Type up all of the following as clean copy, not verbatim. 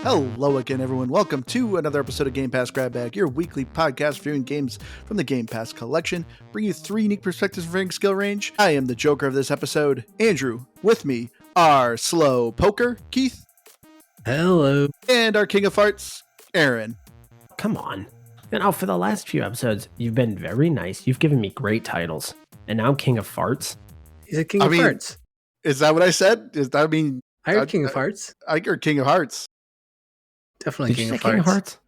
Hello again, everyone. Welcome to another episode of Game Pass Grab Bag, your weekly podcast reviewing games from the Game Pass collection. Bring you three unique perspectives of varying skill range. I am the Joker of this episode, Andrew. With me, our slow poker, Keith. Hello. And our king of farts, Aaron. Come on. You know, for the last few episodes, you've been very nice. You've given me great titles. And now I'm king of farts. He's a king of farts. Is that what I said? I heard king of farts. I heard king of hearts. Definitely Did king you of say farts. King of Hearts?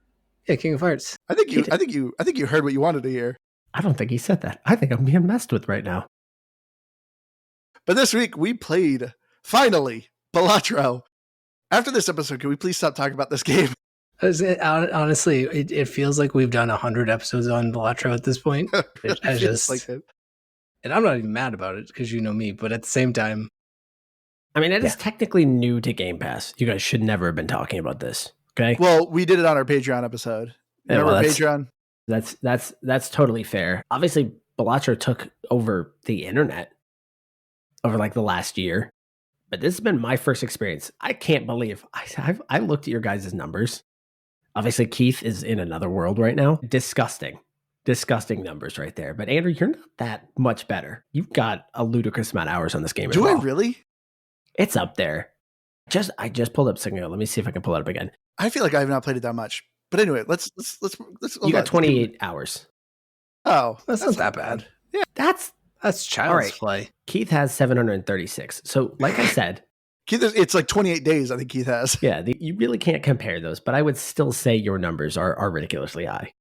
Yeah, king of farts. I think you heard what you wanted to hear. I don't think he said that. I think I'm being messed with right now. But this week we played, finally, Balatro. After this episode, can we please stop talking about this game? Honestly, it feels like we've done 100 episodes on Balatro at this point. And I'm not even mad about it because you know me, but at the same time. I mean, it is technically new to Game Pass. You guys should never have been talking about this. Okay. Well, we did it on our Patreon episode. Remember Patreon? That's totally fair. Obviously, Balatro took over the internet over like the last year, but this has been my first experience. I can't believe I looked at your guys' numbers. Obviously, Keith is in another world right now. Disgusting numbers right there. But Andrew, you're not that much better. You've got a ludicrous amount of hours on this game. Do I really? It's up there. I just pulled up Signal. Let me see if I can pull it up again. I feel like I have not played it that much. But anyway, let's. You got 28 hours. Oh, that's not that bad. Yeah, that's child's play. Keith has 736. So, like I said, Keith, it's like 28 days. I think Keith has. Yeah, you really can't compare those. But I would still say your numbers are ridiculously high.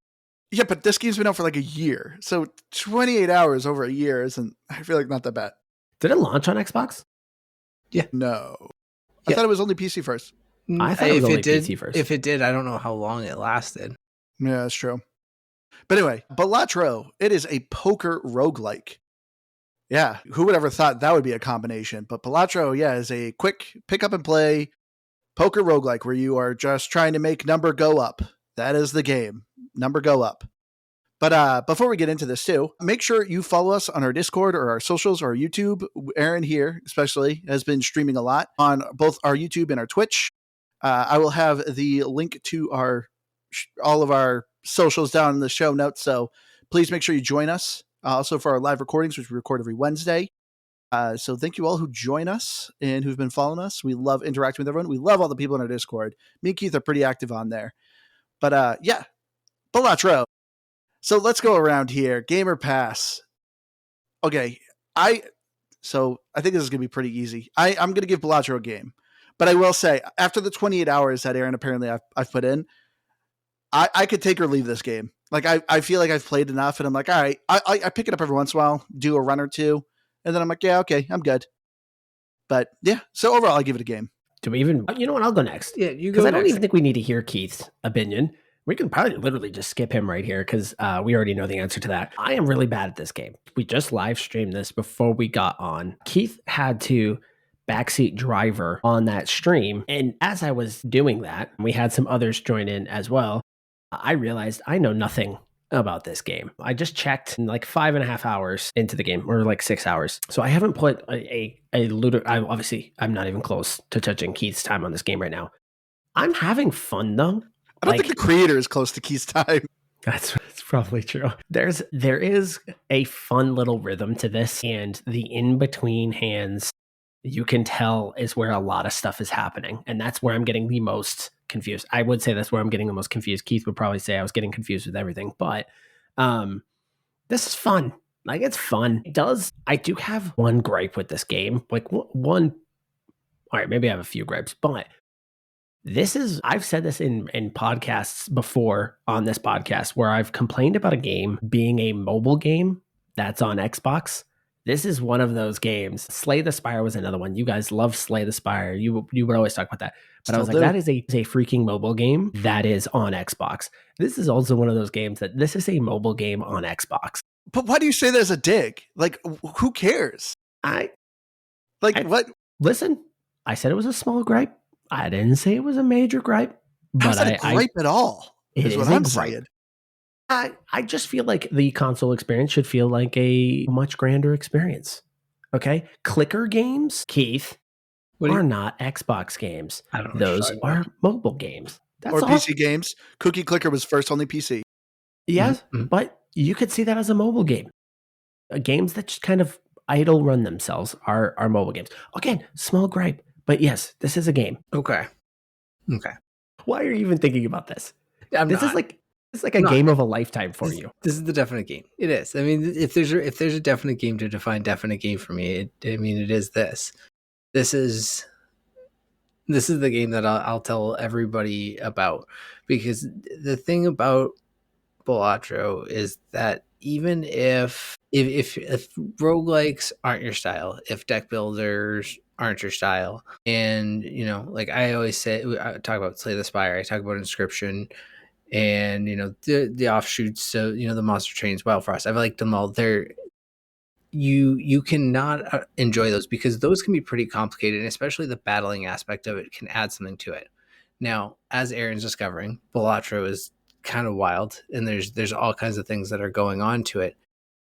Yeah, but this game's been out for like a year, so 28 hours over a year isn't. I feel like not that bad. Did it launch on Xbox? Yeah. No. I thought it was only PC first. I thought it was only PC first. If it did, I don't know how long it lasted. Yeah, that's true. But anyway, Balatro, it is a poker roguelike. Yeah, who would ever thought that would be a combination? But Balatro, yeah, is a quick pick up and play poker roguelike where you are just trying to make number go up. That is the game. Number go up. But before we get into this too, make sure you follow us on our Discord or our socials or our YouTube. Aaron here, especially, has been streaming a lot on both our YouTube and our Twitch. I will have the link to all of our socials down in the show notes. So please make sure you join us. Also for our live recordings, which we record every Wednesday. So thank you all who join us and who've been following us. We love interacting with everyone. We love all the people in our Discord. Me and Keith are pretty active on there. But yeah, Balatro. So let's go around here. Gamer Pass. Okay, I think this is going to be pretty easy. I'm going to give Balatro a game. But I will say, after the 28 hours that Aaron apparently I've put in, I could take or leave this game. Like, I feel like I've played enough, and I'm like, all right, I pick it up every once in a while, do a run or two, and then I'm like, yeah, okay, I'm good. But yeah, so overall, I give it a game. Do we even, you know what, I'll go next. Yeah, you go Because I don't next. even think we need to hear Keith's opinion. We can probably literally just skip him right here because we already know the answer to that. I am really bad at this game. We just live streamed this before we got on. Keith had to backseat driver on that stream. And as I was doing that, we had some others join in as well. I realized I know nothing about this game. I just checked like 5.5 hours into the game, or like 6 hours. So I haven't put I'm not even close to touching Keith's time on this game right now. I'm having fun though. I don't think the creator is close to Keith's time. That's probably true. There is a fun little rhythm to this, and the in-between hands, you can tell, is where a lot of stuff is happening. And that's where I'm getting the most confused. I would say that's where I'm getting the most confused. Keith would probably say I was getting confused with everything. But this is fun. Like, it's fun. I do have one gripe with this game. Like, one, all right, maybe I have a few gripes, but I've said this in podcasts before on this podcast where I've complained about a game being a mobile game that's on Xbox. This is one of those games. Slay the Spire was another one. You guys love Slay the Spire. You would always talk about that. But I was like, that is a freaking mobile game that is on Xbox. This is also one of those games that this is a mobile game on Xbox. But why do you say there's a dig? Like, who cares? What? Listen, I said it was a small gripe. I didn't say it was a major gripe. But I gripe at all. It is what I'm saying. I just feel like the console experience should feel like a much grander experience. Okay? Clicker games, Keith, are not Xbox games. I don't know what you're Those talking are about. mobile games. That's Or all. PC games. Cookie Clicker was first only PC. Yes, Mhm. but you could see that as a mobile game. Games that just kind of idle run themselves are mobile games. Again, small gripe, but yes, this is a game. Okay. Why are you even thinking about this? I'm This is not. like it's like a I'm not. game of a lifetime for This, you. this is the definite game. It is. I mean, if there's a definite game to define definite game for me, it is this. This is the game that I'll tell everybody about, because the thing about Balatro is that even if roguelikes aren't your style, if deck builders aren't your style, and like I always say, I talk about Slay the Spire, I talk about Inscription, and the offshoots, so the Monster Trains, Wild Frost, I've liked them all. They're you cannot enjoy those because those can be pretty complicated, and especially the battling aspect of it can add something to it. Now, as Aaron's discovering, Balatro is kind of wild, and there's all kinds of things that are going on to it.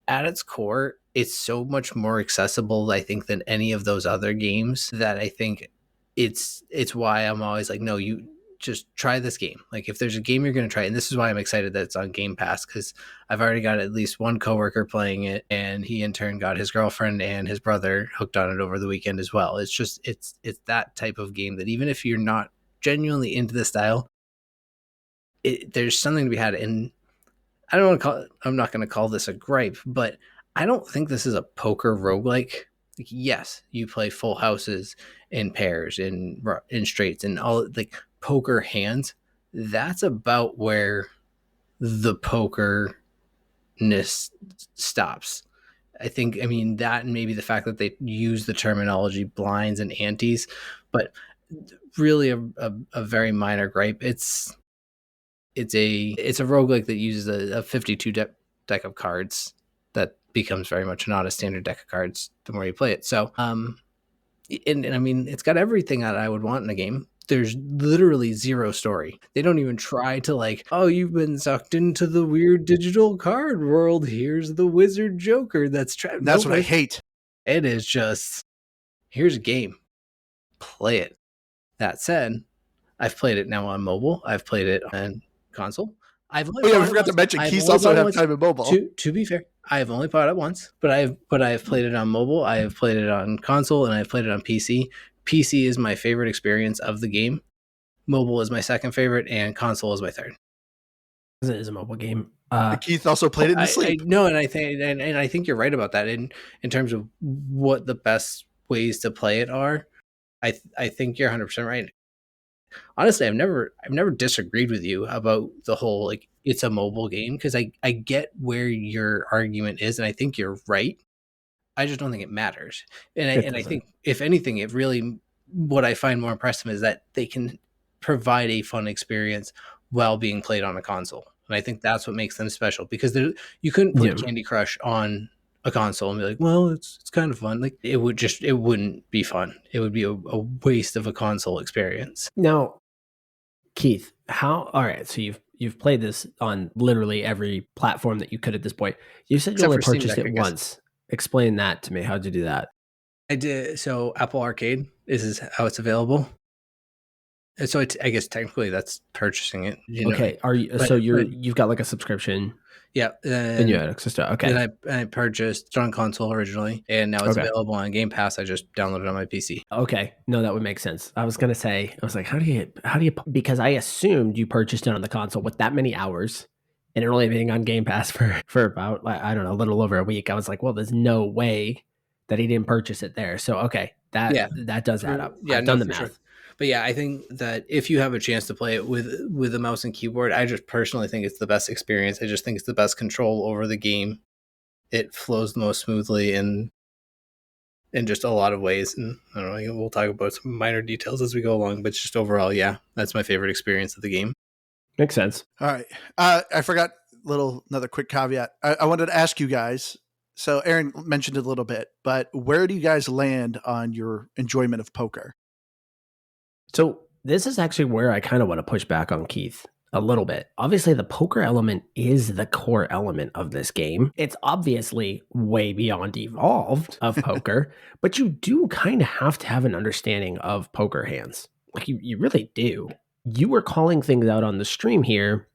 At its core, it's so much more accessible, I think, than any of those other games, that I think it's why I'm always like, no, you just try this game. Like, if there's a game you're going to try, and this is why I'm excited that it's on Game Pass, because I've already got at least one coworker playing it, and he in turn got his girlfriend and his brother hooked on it over the weekend as well. It's just it's that type of game that even if you're not genuinely into the style, there's something to be had. And I don't want to call it, I'm not going to call this a gripe, but I don't think this is a poker roguelike. Like, yes, you play full houses in pairs, in straights, and all like poker hands. That's about where the pokerness stops. I mean, that, and maybe the fact that they use the terminology blinds and antes, but really a very minor gripe. It's a roguelike that uses a 52 deck of cards that becomes very much not a standard deck of cards the more you play it. So, and I mean, it's got everything that I would want in a game. There's literally zero story. They don't even try to, like, oh, you've been sucked into the weird digital card world. Here's the wizard joker that's trapped. That's what I hate. It is just, here's a game. Play it. That said, I've played it now on mobile. I've played it on console. I've only we forgot to mention Keith also have time in mobile. To be fair, I have only played it once, but I've played it on mobile. I have played it on console, and I've played it on PC. PC is my favorite experience of the game. Mobile is my second favorite, and console is my third. It is a mobile game. Keith also played it in his sleep. No, and I think you're right about that. In terms of what the best ways to play it are, I think you're 100% right. Honestly, I've never disagreed with you about the whole, like, it's a mobile game, because I get where your argument is, and I think you're right. I just don't think it matters. And I think, if anything, it really, what I find more impressive is that they can provide a fun experience while being played on a console. And I think that's what makes them special, because you couldn't put Candy Crush on a console and be like, well, it's kind of fun. Like, it wouldn't be fun. It would be a waste of a console experience. Now, Keith, all right, so you've played this on literally every platform that you could at this point. You said you only purchased it once. Explain that to me. How'd you do that? I did. So Apple Arcade is how it's available. And so I guess technically that's purchasing it. Okay. You've got like a subscription? Yeah. And you had access to it. Okay. And I purchased it on console originally, and now it's available on Game Pass. I just downloaded it on my PC. Okay. No, that would make sense. I was going to say, I was like, how do you, because I assumed you purchased it on the console with that many hours and it only being on Game Pass for about, I don't know, a little over a week. I was like, well, there's no way that he didn't purchase it there. So, okay. That does add up. Yeah, I've done the math. Sure. But yeah, I think that if you have a chance to play it with a mouse and keyboard, I just personally think it's the best experience. I just think it's the best control over the game. It flows the most smoothly in just a lot of ways. And I don't know, we'll talk about some minor details as we go along, but just overall, yeah, that's my favorite experience of the game. Makes sense. All right. I forgot another quick caveat. I wanted to ask you guys. So Aaron mentioned it a little bit, but where do you guys land on your enjoyment of poker? So this is actually where I kind of want to push back on Keith. A little bit. Obviously, the poker element is the core element of this game. It's obviously way beyond evolved of poker, but you do kind of have to have an understanding of poker hands. Like you really do. You were calling things out on the stream here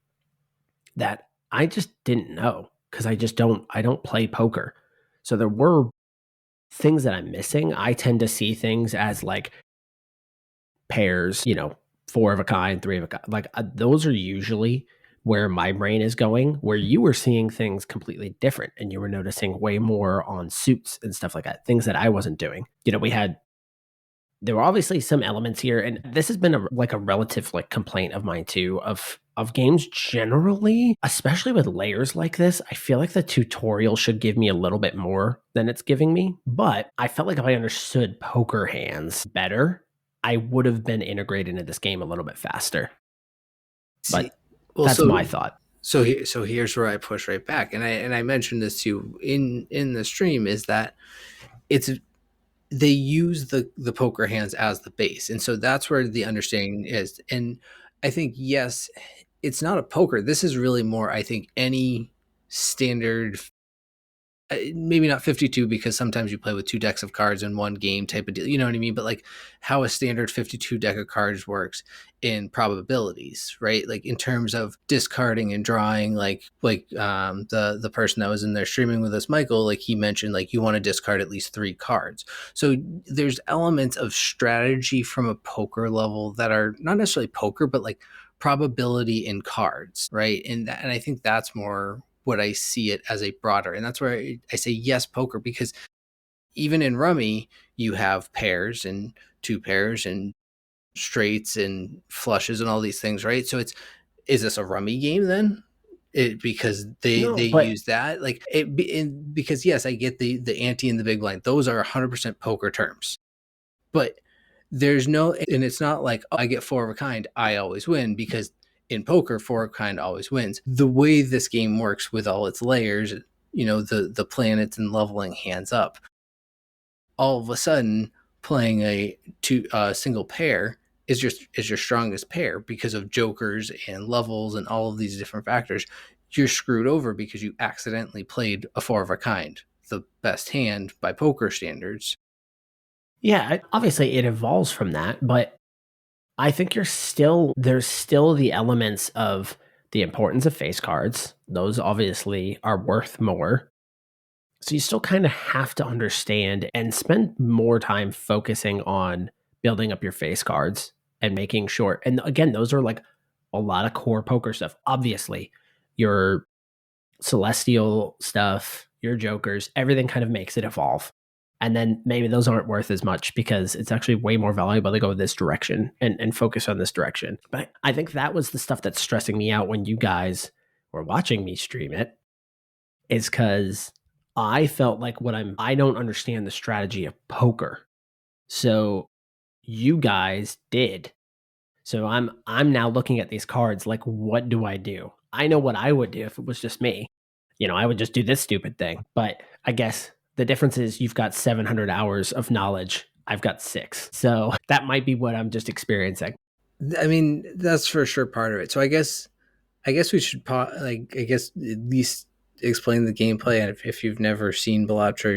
that I just didn't know because I don't play poker. So there were things that I'm missing. I tend to see things as like pairs, four of a kind, three of a kind. Like those are usually where my brain is going, where you were seeing things completely different and you were noticing way more on suits and stuff like that, things that I wasn't doing. There were obviously some elements here, and this has been a relative like complaint of mine too, of games generally, especially with layers like this. I feel like the tutorial should give me a little bit more than it's giving me, but I felt like if I understood poker hands better, I would have been integrated into this game a little bit faster. See, But that's my thought. So here's where I push right back, and I mentioned this to you in the stream, is that they use the poker hands as the base, and so that's where the understanding is. And I think, yes, it's not a poker. This is really more, I think, any standard, maybe not 52, because sometimes you play with two decks of cards in one game type of deal, you know what I mean? But like how a standard 52 deck of cards works in probabilities, right? Like in terms of discarding and drawing, the person that was in there streaming with us, Michael, like he mentioned, like you want to discard at least 3 cards. So there's elements of strategy from a poker level that are not necessarily poker, but like probability in cards, right? And I think that's more what I see it as a broader. And that's where I say yes, poker, because even in rummy, you have pairs and 2 pairs and straights and flushes and all these things, right? So is this a rummy game then? Because they use that because yes, I get the ante and the big blind. Those are 100% poker terms, but there's no, and it's not like, oh, I get 4 of a kind, I always win, because in poker, 4 of a kind always wins. The way this game works with all its layers, the planets and leveling hands up, all of a sudden playing a single pair is your strongest pair because of jokers and levels and all of these different factors. You're screwed over because you accidentally played a 4 of a kind, the best hand by poker standards. Yeah, obviously it evolves from that, but I think there's still the elements of the importance of face cards. Those obviously are worth more. So you still kind of have to understand and spend more time focusing on building up your face cards and making sure. And again, those are like a lot of core poker stuff. Obviously, your celestial stuff, your jokers, everything kind of makes it evolve. And then maybe those aren't worth as much because it's actually way more valuable to go this direction and focus on this direction. But I think that was the stuff that's stressing me out when you guys were watching me stream it, is because I felt like I don't understand the strategy of poker. So you guys did. So I'm now looking at these cards like, what do I do? I know what I would do if it was just me. I would just do this stupid thing. But I guess the difference is you've got 700 hours of knowledge. I've got 6. So that might be what I'm just experiencing. I mean, that's for sure part of it. So I guess we should I guess at least explain the gameplay. And if you've never seen Balatro,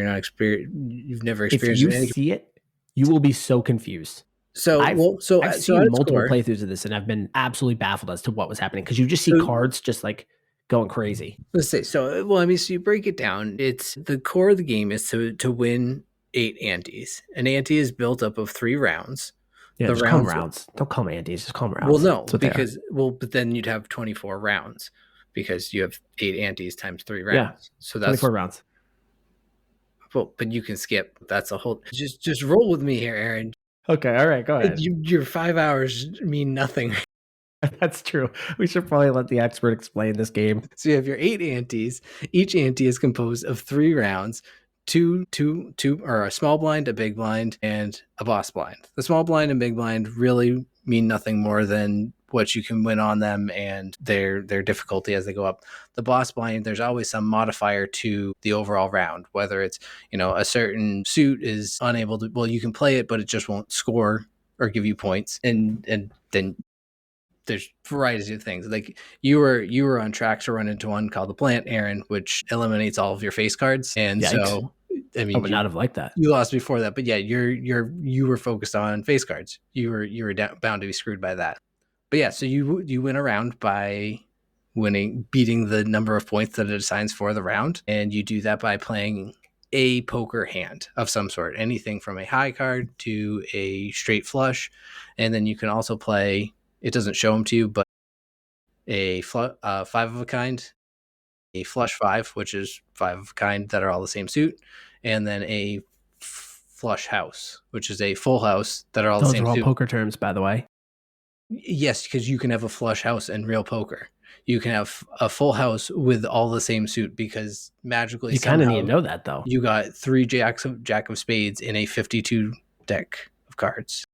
you've never experienced it. If you see it, you will be so confused. I've seen multiple playthroughs of this, and I've been absolutely baffled as to what was happening because you just see cards just like going crazy. Let's say so. Well, I mean, so you break it down. It's the core of the game is to win 8 antes. An ante is built up of 3 rounds. Yeah, just call them rounds. Don't call them antes. Just call them rounds. Well, no, but then you'd have 24 rounds because you have 8 antes times 3 rounds. Yeah, so that's 24 rounds. Well, but you can skip. That's a whole. Just roll with me here, Aaron. Okay, all right, go ahead. Your 5 hours mean nothing. That's true. We should probably let the expert explain this game. So you have your 8 antes. Each ante is composed of 3 rounds. Two, or a small blind, a big blind, and a boss blind. The small blind and big blind really mean nothing more than what you can win on them and their difficulty as they go up. The boss blind, there's always some modifier to the overall round, whether it's, a certain suit is unable to, well, you can play it, but it just won't score or give you points. And then there's varieties of things. Like you were on track to run into one called the plant, Aaron, which eliminates all of your face cards. And Yikes. so, I I mean, would not have liked that. you lost before that, but yeah, you were focused on face cards. You were bound to be screwed by that. But yeah, so you win around by beating the number of points that it assigns for the round, and you do that by playing a poker hand of some sort, anything from a high card to a straight flush, and then you can also play. It doesn't show them to you, but a five of a kind, a flush five, which is five of a kind that are all the same suit, and then a flush house, which is a full house that are all the Those same are all suit. poker terms, by the way. Yes, because you can have a flush house in real poker. You can have a full house with all the same suit because magically You kind of somehow need to know that, though. you got three jack of spades in a 52 deck of cards.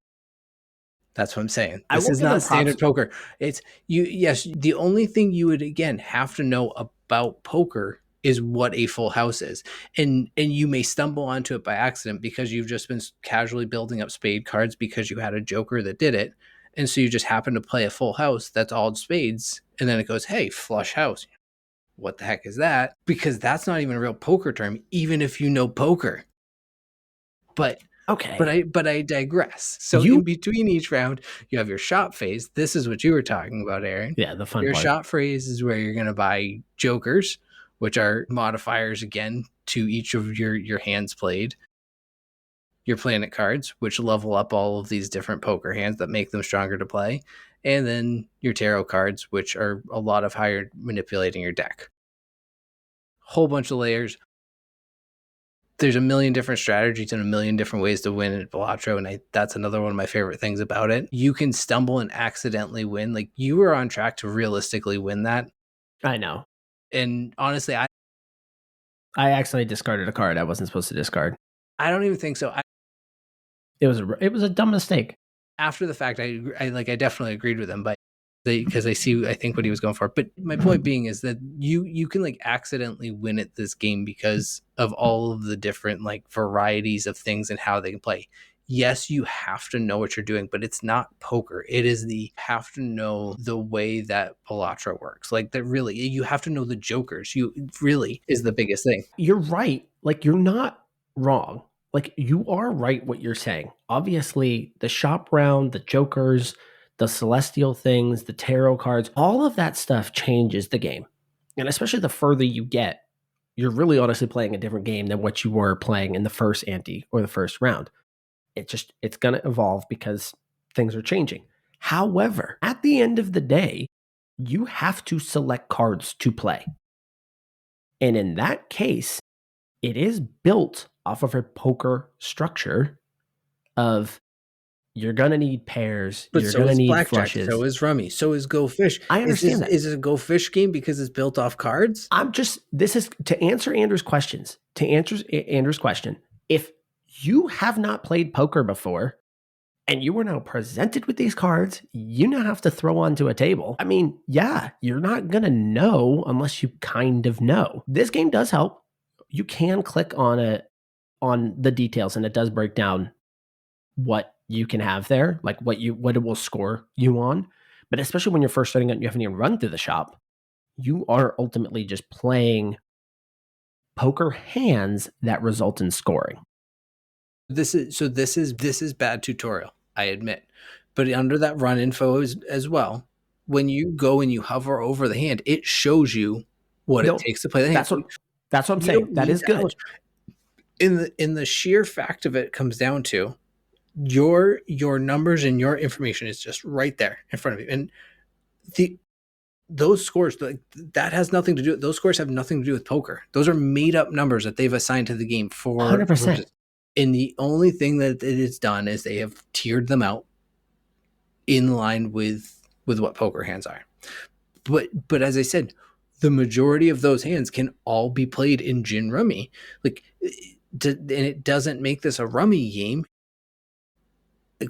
That's what I'm saying. I This will is give them not standard props. poker. It's you. Yes, the only thing you would again have to know about poker is what a full house is, and you may stumble onto it by accident because you've just been casually building up spade cards because you had a joker that did it, and so you just happen to play a full house that's all spades, and then it goes, "Hey, flush house." What the heck is that? Because that's not even a real poker term, even if you know poker. But Okay. but I digress. So You- in between each round, you have your shop phase. This is what you were talking about, Aaron. Yeah, the fun Your part. shop phase is where you're going to buy jokers, which are modifiers again to each of your hands played. Your planet cards, which level up all of these different poker hands that make them stronger to play. And then your tarot cards, which are a lot of how you're manipulating your deck. Whole bunch of layers. There's a million different strategies and a million different ways to win at Balatro, and that's another one of my favorite things about it. You can stumble and accidentally win. Like you were on track to realistically win that. I know. And honestly, I accidentally discarded a card I wasn't supposed to discard. I don't even think so. It was a dumb mistake. After the fact, I definitely agreed with him, but because I think what he was going for. But my point being is that you can like accidentally win at this game because of all of the different like varieties of things and how they can play. Yes, you have to know what you're doing, but it's not poker. It is have to know the way that Balatro works. Like that really, you have to know the jokers. You really is the biggest thing. You're right. Like you're not wrong. Like you are right what you're saying. Obviously, the shop round, the jokers, the celestial things, the tarot cards, all of that stuff changes the game. And especially the further you get, you're really honestly playing a different game than what you were playing in the first ante or the first round. It's going to evolve because things are changing. However, at the end of the day, you have to select cards to play. And in that case, it is built off of a poker structure of you're going to need pairs, But you're so going to is need blackjack, flushes. so is rummy, so is Go Fish. I understand that. Is it a Go Fish game because it's built off cards? This is to answer Andrew's questions. To answer Andrew's question, if you have not played poker before and you are now presented with these cards, you now have to throw onto a table. I mean, yeah, you're not going to know unless you kind of know. This game does help. You can click on the details and it does break down what you can have there, like what it will score you on. But especially when you're first starting out and you haven't even run through the shop, you are ultimately just playing poker hands that result in scoring. This is bad tutorial, I admit. But under that run info as well, when you go and you hover over the hand, it shows you what it takes to play the hand. That's what I'm saying. That is good. In the sheer fact of it comes down to your numbers and your information is just right there in front of you. And those scores, that has nothing to do. Those scores have nothing to do with poker. Those are made up numbers that they've assigned to the game for 100%. And the only thing that it has done is they have tiered them out in line with what poker hands are. But as I said, the majority of those hands can all be played in gin rummy. Like, and it doesn't make this a rummy game. Like,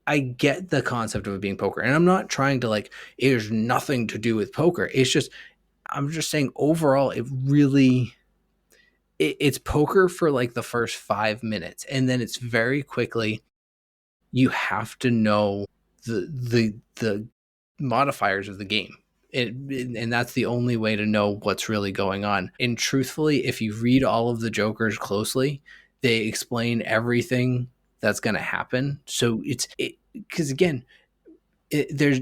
I get the concept of it being poker, and I'm not trying to like, it has nothing to do with poker. It's just, I'm just saying overall, it really, it's poker for like the first 5 minutes. And then it's very quickly, you have to know the modifiers of the game. And that's the only way to know what's really going on. And truthfully, if you read all of the Jokers closely, they explain everything that's going to happen. So because again, there's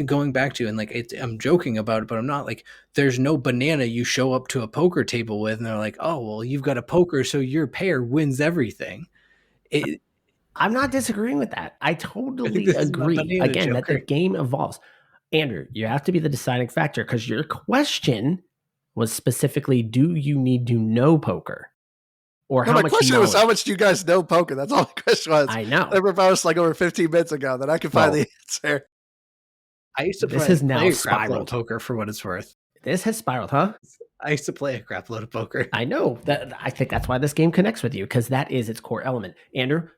going back to, and like I'm joking about it, but I'm not, like, there's no banana you show up to a poker table with and they're like, oh well, you've got a poker, so your pair wins everything. I'm not disagreeing with that. I totally This is not agree. banana Again, that the Joker. game evolves. Andrew, you have to be the deciding factor, because your question was specifically, do you need to know poker? Or No, how my much question was, knowledge? how much do you guys know poker? That's all the question was. I know. I proposed like over 15 minutes ago that I could find Well, the answer. I used to This play, has now play a crap load of spiraled. poker for what it's worth. This has spiraled, huh? I used to play a crap load of poker. I know that. I think that's why this game connects with you, because that is its core element. Andrew,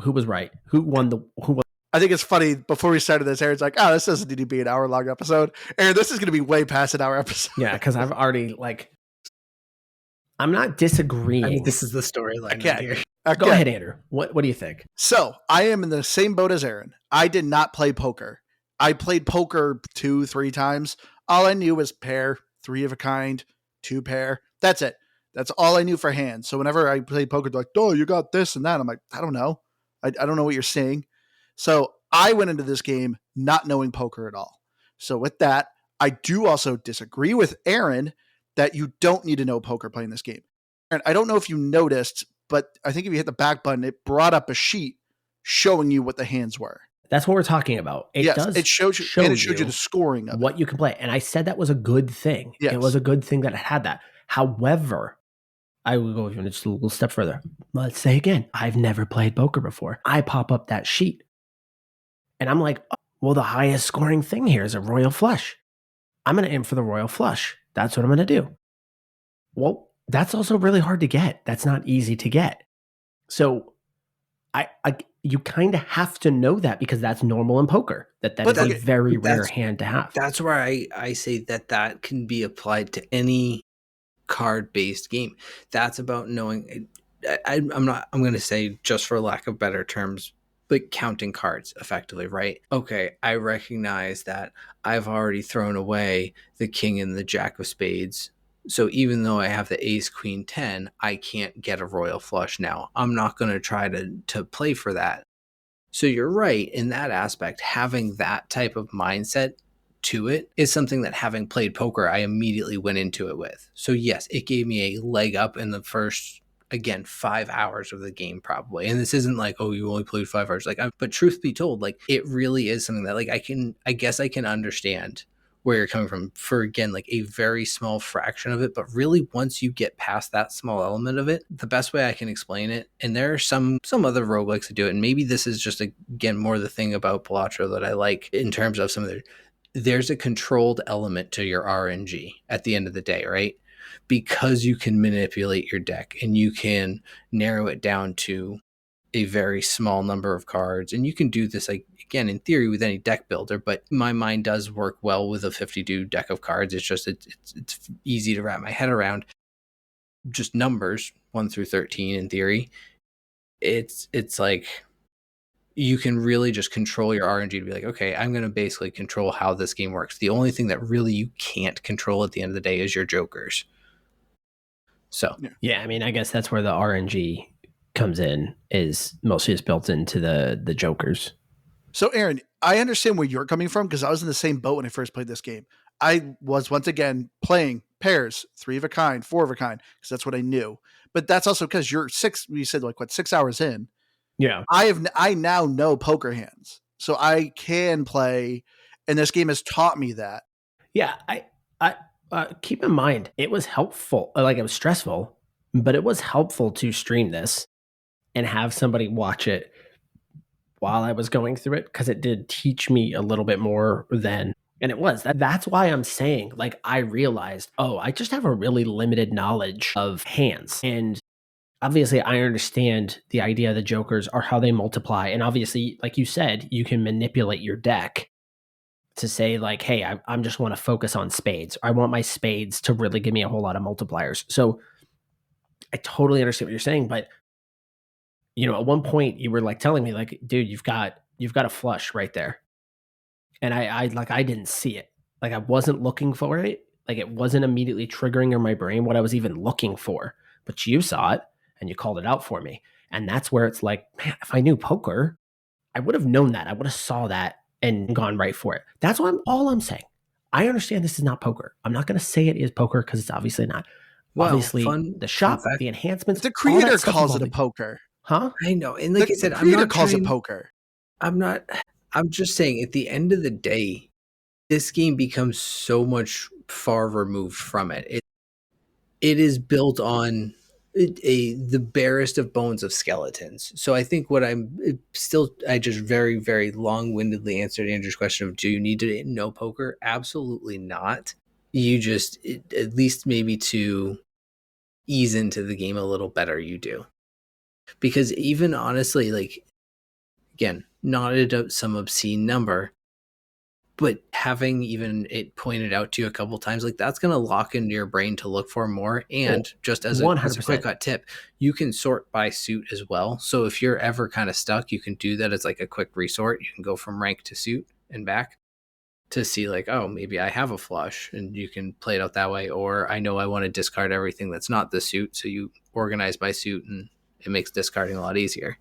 who was right? Who won the? Who was? I think it's funny. Before we started this, Aaron's like, "Oh, this doesn't need to be an hour-long episode." Aaron, this is going to be way past an hour episode. Yeah, because I've already, like, I'm not disagreeing. I mean, this is the storyline Okay. right here. Okay. Go ahead, Andrew. What do you think? So I am in the same boat as Aaron. I did not play poker. I played poker 2-3 times. All I knew was pair, 3 of a kind, 2 pair. That's it. That's all I knew for hands. So whenever I played poker, they're like, "Oh, you got this and that." I'm like, I don't know. I don't know what you're saying. So I went into this game not knowing poker at all. So with that, I do also disagree with Aaron that you don't need to know poker playing this game. And I don't know if you noticed, but I think if you hit the back button, it brought up a sheet showing you what the hands were. That's what we're talking about. It does. It shows you, and it showed you the scoring of what you can play. And I said that was a good thing. Yes. It was a good thing that it had that. However, I will go even just a little step further. Let's say again, I've never played poker before. I pop up that sheet and I'm like, oh, well, the highest scoring thing here is a royal flush. I'm going to aim for the royal flush. That's what I'm going to do. Well, that's also really hard to get. That's not easy to get. So you kind of have to know that, because that's normal in poker. That is a very rare hand to have. That's where I say that can be applied to any card-based game. That's about knowing. I'm going to say, just for lack of better terms, like counting cards effectively, right? Okay, I recognize that I've already thrown away the king and the jack of spades. So even though I have the ace, queen, 10, I can't get a royal flush now. I'm not going to try to play for that. So you're right in that aspect. Having that type of mindset to it is something that, having played poker, I immediately went into it with. So yes, it gave me a leg up in the first, again, 5 hours of the game probably. And this isn't like, oh, you only played 5 hours. Like, but truth be told, like, it really is something that, like, I guess I can understand where you're coming from for, again, like a very small fraction of it. But really, once you get past that small element of it, the best way I can explain it, and there are some other roguelikes that do it, and maybe this is just, again, more the thing about Balatro that I like in terms of some of there's a controlled element to your RNG at the end of the day, right? Because you can manipulate your deck and you can narrow it down to a very small number of cards. And you can do this, like, again, in theory, with any deck builder, but my mind does work well with a 52 deck of cards. It's just, it's easy to wrap my head around. Just numbers 1 through 13 in theory. It's like, you can really just control your RNG to be like, okay, I'm going to basically control how this game works. The only thing that really you can't control at the end of the day is your jokers. So yeah, I mean, I guess that's where the RNG comes in, is mostly it's built into the jokers. So Aaron, I understand where you're coming from, because I was in the same boat when I first played this game. I was, once again, playing pairs, 3 of a kind, 4 of a kind, because that's what I knew. But that's also because you said like, what, 6 hours in? Yeah. I now know poker hands, so I can play, and this game has taught me that. Yeah, I keep in mind, it was helpful. Like, it was stressful, but it was helpful to stream this and have somebody watch it while I was going through it, because it did teach me a little bit more than. And it was. That's why I'm saying, like, I realized, oh, I just have a really limited knowledge of hands. And obviously, I understand the idea of the jokers are how they multiply. And obviously, like you said, you can manipulate your deck to say, like, hey, I just want to focus on spades. I want my spades to really give me a whole lot of multipliers. So I totally understand what you're saying. But, you know, at one point you were like telling me, like, dude, you've got a flush right there. And I didn't see it. Like I wasn't looking for it. Like it wasn't immediately triggering in my brain what I was even looking for. But you saw it and you called it out for me. And that's where it's like, man, if I knew poker, I would have known that. I would have saw that and gone right for it. That's all I'm saying. I understand this is not poker. I'm not going to say it is poker because it's obviously not. Well, Obviously, the shop, fact. the enhancements, The all that creator stuff calls is it a all poker. huh? I know. And like I said, the I'm creator not calls it trying, poker. I'm just saying at the end of the day, this game becomes so much far removed from it. It is built on the barest of bones of skeletons. So I think what I just very, very long windedly answered Andrew's question of do you need to know poker? Absolutely not. You just, at least maybe to ease into the game a little better, you do. Because even honestly, like, again, not at some obscene number, but having even it pointed out to you a couple times, like that's going to lock into your brain to look for more. And just as a 100%. quick cut tip, you can sort by suit as well. So if you're ever kind of stuck, you can do that as like a quick resort. You can go from rank to suit and back to see like, oh, maybe I have a flush, and you can play it out that way. Or I know I want to discard everything that's not the suit. So you organize by suit and it makes discarding a lot easier.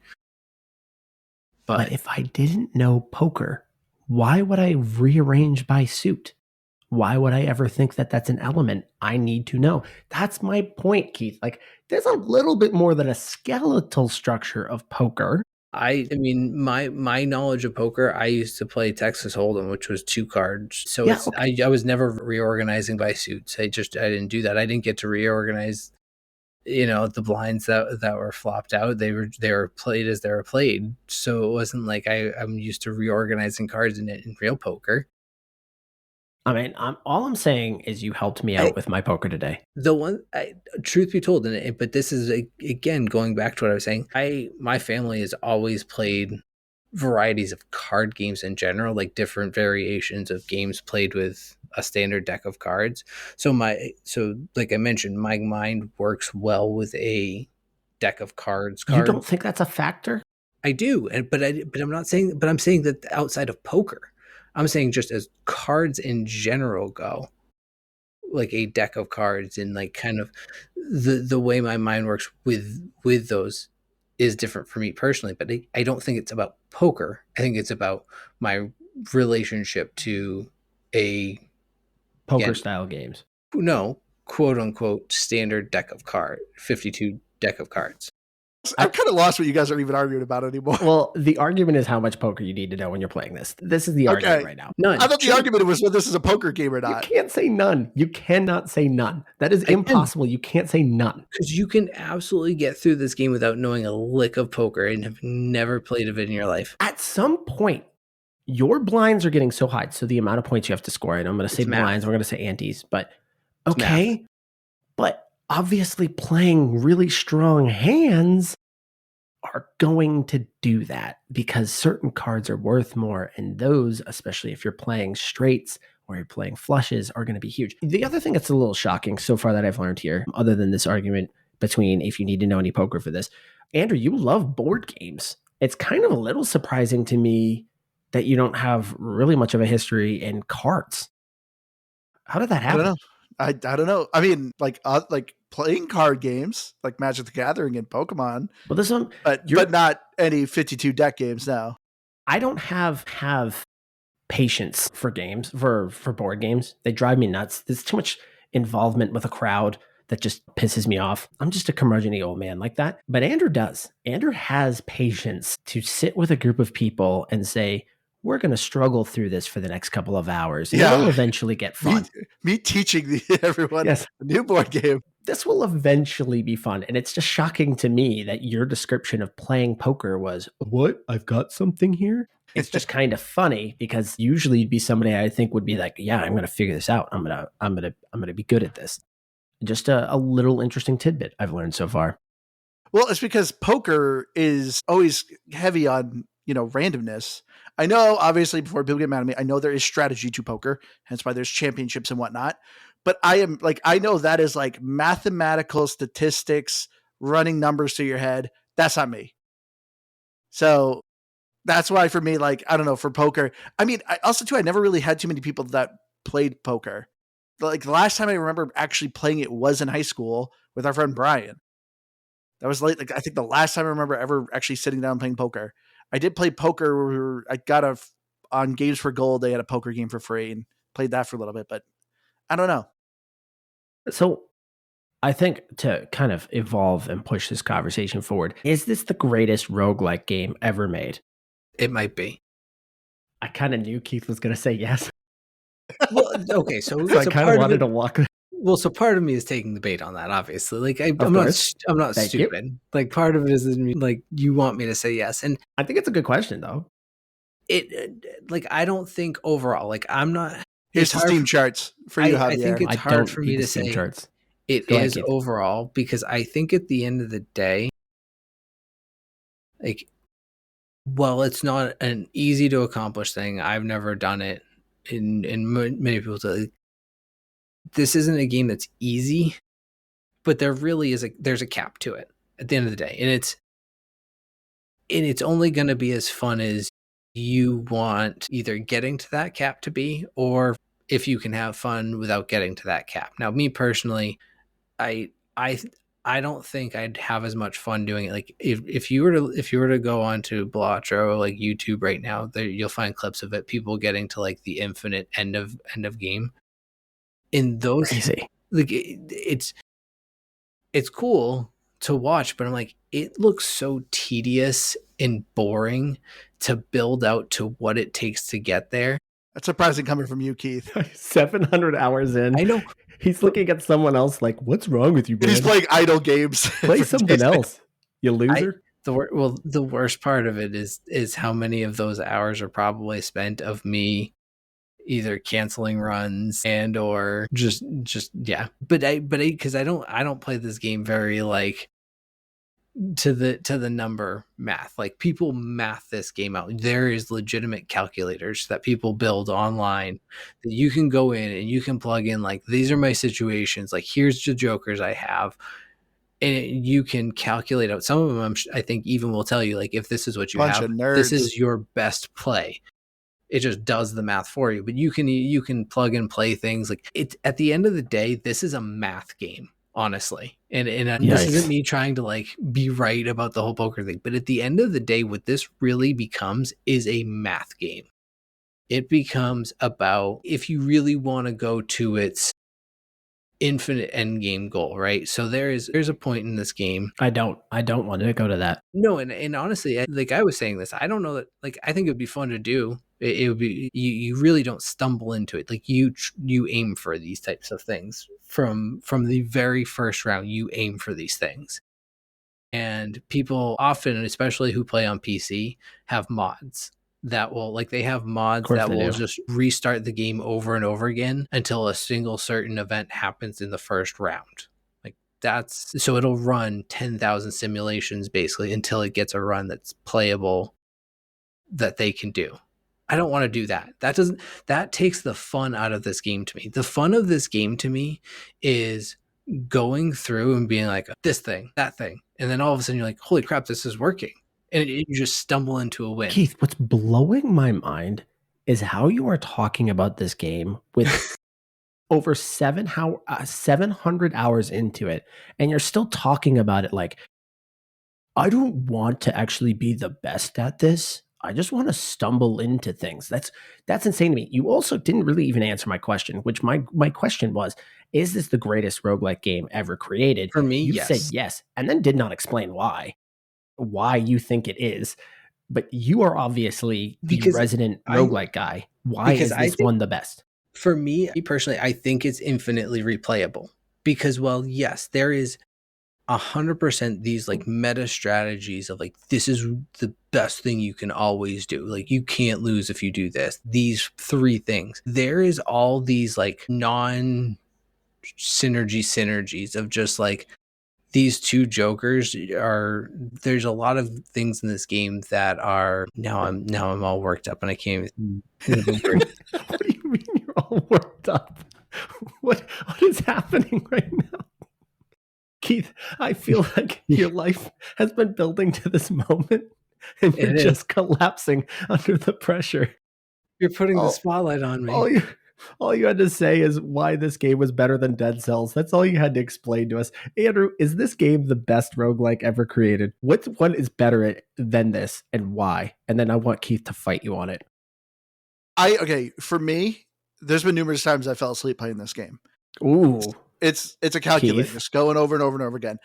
But if I didn't know poker, why would I rearrange by suit? Why would I ever think that that's an element I need to know? That's my point, Keith. Like, there's a little bit more than a skeletal structure of poker. I mean, my knowledge of poker, I used to play Texas Hold'em, which was 2 cards. So Yeah, okay. I was never reorganizing by suits. I didn't do that. I didn't get to reorganize, the blinds that were flopped out. They were played as they were played. So it wasn't like I'm used to reorganizing cards in real poker. I mean, all I'm saying is you helped me out with my poker today. The one, truth be told, but this is again going back to what I was saying. My family has always played varieties of card games in general, like different variations of games played with a standard deck of cards. So like I mentioned, my mind works well with a deck of cards. You don't think that's a factor? I do, but I'm not saying, but I'm saying that outside of poker, I'm saying just as cards in general go, like a deck of cards and like kind of the way my mind works with those is different for me personally. But I don't think it's about poker. I think it's about my relationship to a Poker style games. No, quote unquote standard deck of 52 deck of cards. I'm kind of lost what you guys are even arguing about anymore. Well, the argument is how much poker you need to know when you're playing this. This is the argument right now. None. I thought the argument was whether this is a poker game or not. You can't say none. You cannot say none. That is impossible. You can't say none. Because you can absolutely get through this game without knowing a lick of poker and have never played of it in your life. At some point, your blinds are getting so high. So the amount of points you have to score, and I'm going to say blinds, we're going to say antes, but okay. But obviously playing really strong hands are going to do that because certain cards are worth more, and those, especially if you're playing straights or you're playing flushes, are going to be huge. The other thing that's a little shocking so far that I've learned here, other than this argument between if you need to know any poker for this, Andrew, you love board games. It's kind of a little surprising to me that you don't have really much of a history in cards. How did that happen? I don't know. I mean, like playing card games, like Magic the Gathering and Pokemon. Well, this one, but not any 52 deck games now. I don't have patience for games, for board games. They drive me nuts. There's too much involvement with a crowd that just pisses me off. I'm just a curmudgeon-y old man like that. But Andrew does. Andrew has patience to sit with a group of people and say, we're going to struggle through this for the next couple of hours. And it'll eventually get fun. Me teaching everyone a new board game. This will eventually be fun. And it's just shocking to me that your description of playing poker was, what? I've got something here? It's just kind of funny because usually you'd be somebody I think would be like, yeah, I'm going to figure this out. I'm going to be good at this. Just a little interesting tidbit I've learned so far. Well, it's because poker is always heavy on, randomness. I know, obviously, before people get mad at me, I know there is strategy to poker, hence why there's championships and whatnot. But I know that is like mathematical statistics, running numbers through your head. That's not me. So That's why for me, like, I don't know, for poker, I mean, I also too, I never really had too many people that played poker. Like the last time I remember actually playing it was in high school with our friend Brian. That was like I think the last time I remember ever actually sitting down and playing poker. I did play poker. I got on Games for Gold. They had a poker game for free and played that for a little bit, but I don't know. So I think to kind of evolve and push this conversation forward, is this the greatest roguelike game ever made? It might be. I kind of knew Keith was going to say yes. Well, okay, so I kind of wanted to walk. Well, so part of me is taking the bait on that, obviously. Like I'm course. not Thank you. stupid. Like part of it is like you want me to say yes, and I think it's a good question, though. like I don't think overall. Like I'm not. Here's the Steam charts for you, Javier. I think it's hard for me to say charts. It is overall, because I think at the end of the day, like, well, it's not an easy to accomplish thing. I've never done it, and many people say this isn't a game that's easy, but there really is there's a cap to it at the end of the day, and it's only going to be as fun as you want either getting to that cap to be, or if you can have fun without getting to that cap. Now, me personally, I don't think I'd have as much fun doing it. Like if you were to go onto Balatro, like YouTube right now, there you'll find clips of it. People getting to like the infinite end of game. In those, Crazy. Like it's cool to watch, but I'm like, it looks so tedious and boring to build out to what it takes to get there. That's surprising coming from you, Keith. 700 hours in. I know. He's looking at someone else like, what's wrong with you, man? He's playing idle games. Play something else, you loser. The worst part of it is how many of those hours are probably spent of me either canceling runs and or just yeah. But because I don't play this game very like to the number math. Like people math this game out. There is legitimate calculators that people build online that you can go in and you can plug in like, these are my situations, like here's the jokers I have, and you can calculate out some of them. I think even will tell you like, if this is what you have, this is your best play. It just does the math for you. But you can plug and play things. Like it at the end of the day, this is a math game, honestly. And this isn't me trying to like be right about the whole poker thing, but at the end of the day, what this really becomes is a math game. It becomes about if you really want to go to its infinite end game goal, right? So there's a point in this game. I don't want to go to that. No, and honestly, like I was saying this, I don't know that, like, I think it would be fun to do. It would be, you really don't stumble into it. Like you aim for these types of things from the very first round. You aim for these things, and people often, especially who play on PC, have mods that will just restart the game over and over again until a single certain event happens in the first round. Like so it'll run 10,000 simulations basically until it gets a run that's playable that they can do. I don't want to do that. That takes the fun out of this game to me. The fun of this game to me is going through and being like, this thing, that thing. And then all of a sudden you're like, holy crap, this is working. And you just stumble into a win. Keith, what's blowing my mind is how you are talking about this game with over 700 hours into it. And you're still talking about it like, I don't want to actually be the best at this. I just want to stumble into things. That's insane to me. You also didn't really even answer my question, which my question was, is this the greatest roguelike game ever created? For me, you said yes, and then did not explain why you think it is. But you are obviously the resident roguelike guy. Why is this one the best? For me personally, I think it's infinitely replayable because, well, yes, there is 100% these like meta strategies of like, this is the best thing you can always do. Like you can't lose if you do this. These 3 things. There is all these like synergies of just like these 2 jokers there's a lot of things in this game that are now I'm all worked up and I can't even What do you mean you're all worked up? What is happening right now? Keith, I feel like your life has been building to this moment and you're It just is. collapsing under the pressure. You're putting the Oh, spotlight on me. all you had to say is why this game was better than Dead Cells. That's all you had to explain to us. Andrew, is this game the best roguelike ever created? What one is better than this and why? And then I want Keith to fight you on it. Okay, for me, there's been numerous times I fell asleep playing this game. Ooh. It's a calculator, Keith? just going over and over and over again.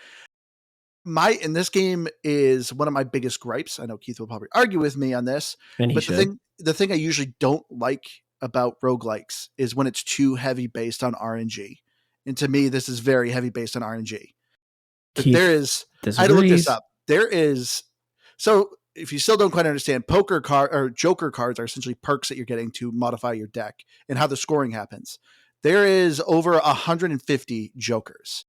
In this game is one of my biggest gripes. I know Keith will probably argue with me on this, And he but should. the thing I usually don't like about roguelikes is when it's too heavy based on RNG. And to me, this is very heavy based on RNG. But Keith there is, disagrees. I had to look this up. There is, so if you still don't quite understand, Joker cards are essentially perks that you're getting to modify your deck and how the scoring happens. There is over 150 Jokers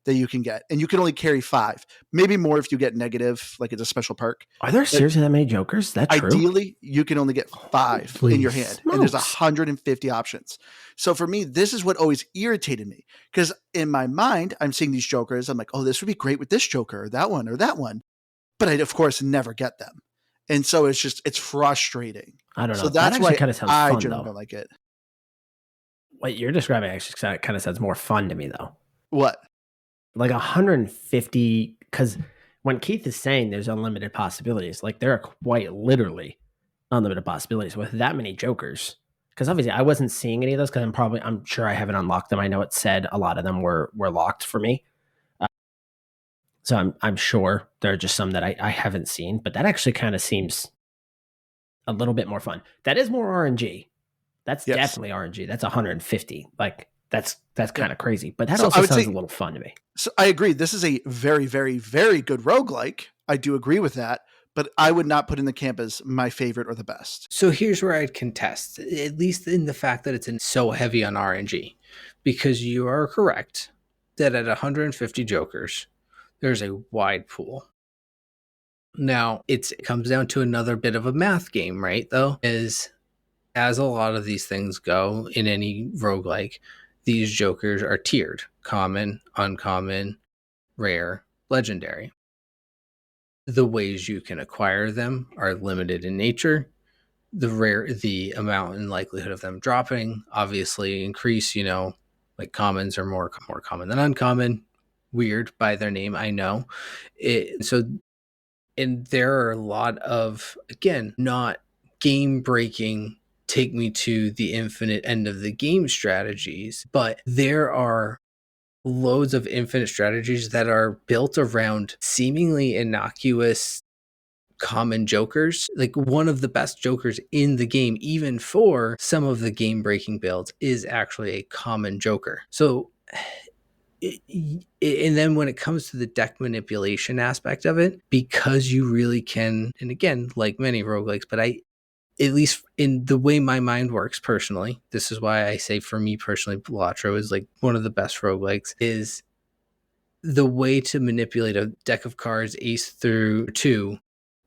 that you can get, and you can only carry 5, maybe more if you get negative, like it's a special perk. Are there seriously that many Jokers? Is that true? Ideally, you can only get 5 Holy in your hand, smokes. and there's 150 options. So for me, this is what always irritated me, because in my mind, I'm seeing these Jokers. I'm like, oh, this would be great with this Joker or that one or that one. But I, of course, never get them. And so it's frustrating. I don't know. So that's that why kind of sounds I fun, generally though. don't like it. What you're describing actually kind of sounds more fun to me, though. What? Like 150, because when Keith is saying there's unlimited possibilities, like there are quite literally unlimited possibilities with that many Jokers. Because obviously I wasn't seeing any of those because I'm sure I haven't unlocked them. I know it said a lot of them were locked for me. So I'm sure there are just some that I haven't seen, but that actually kind of seems a little bit more fun. That is more RNG. That's definitely RNG. That's 150. Like that's kind of crazy, but that also sounds a little fun to me. So I agree. This is a very, very, very good roguelike. I do agree with that, but I would not put in the camp as my favorite or the best. So here's where I'd contest, at least in the fact that it's so heavy on RNG, because you are correct that at 150 Jokers, there's a wide pool. Now, it comes down to another bit of a math game, right, though, is as a lot of these things go in any roguelike, these Jokers are tiered: common, uncommon, rare, legendary. The ways you can acquire them are limited in nature. The amount and likelihood of them dropping obviously increase, like commons are more common than uncommon. Weird by their name, I know. And there are a lot of, again, not game breaking, take me to the infinite end of the game strategies, but there are loads of infinite strategies that are built around seemingly innocuous common Jokers. Like one of the best Jokers in the game, even for some of the game breaking builds, is actually a common Joker. So and then when it comes to the deck manipulation aspect of it, because you really can, and again, like many roguelikes, but at least in the way my mind works personally, this is why I say for me personally, Balatro is like one of the best roguelikes, is the way to manipulate a deck of cards ace through 2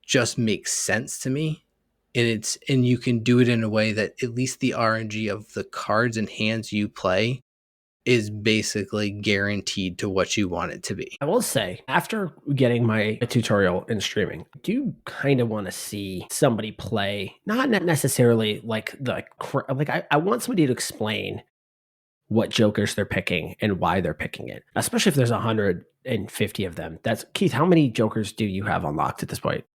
just makes sense to me. And you can do it in a way that at least the RNG of the cards and hands you play is basically guaranteed to what you want it to be. I will say, after getting my tutorial in streaming, I do kind of want to see somebody play, not necessarily like I want somebody to explain what Jokers they're picking and why they're picking it, especially if there's 150 of them. That's Keith. How many Jokers do you have unlocked at this point?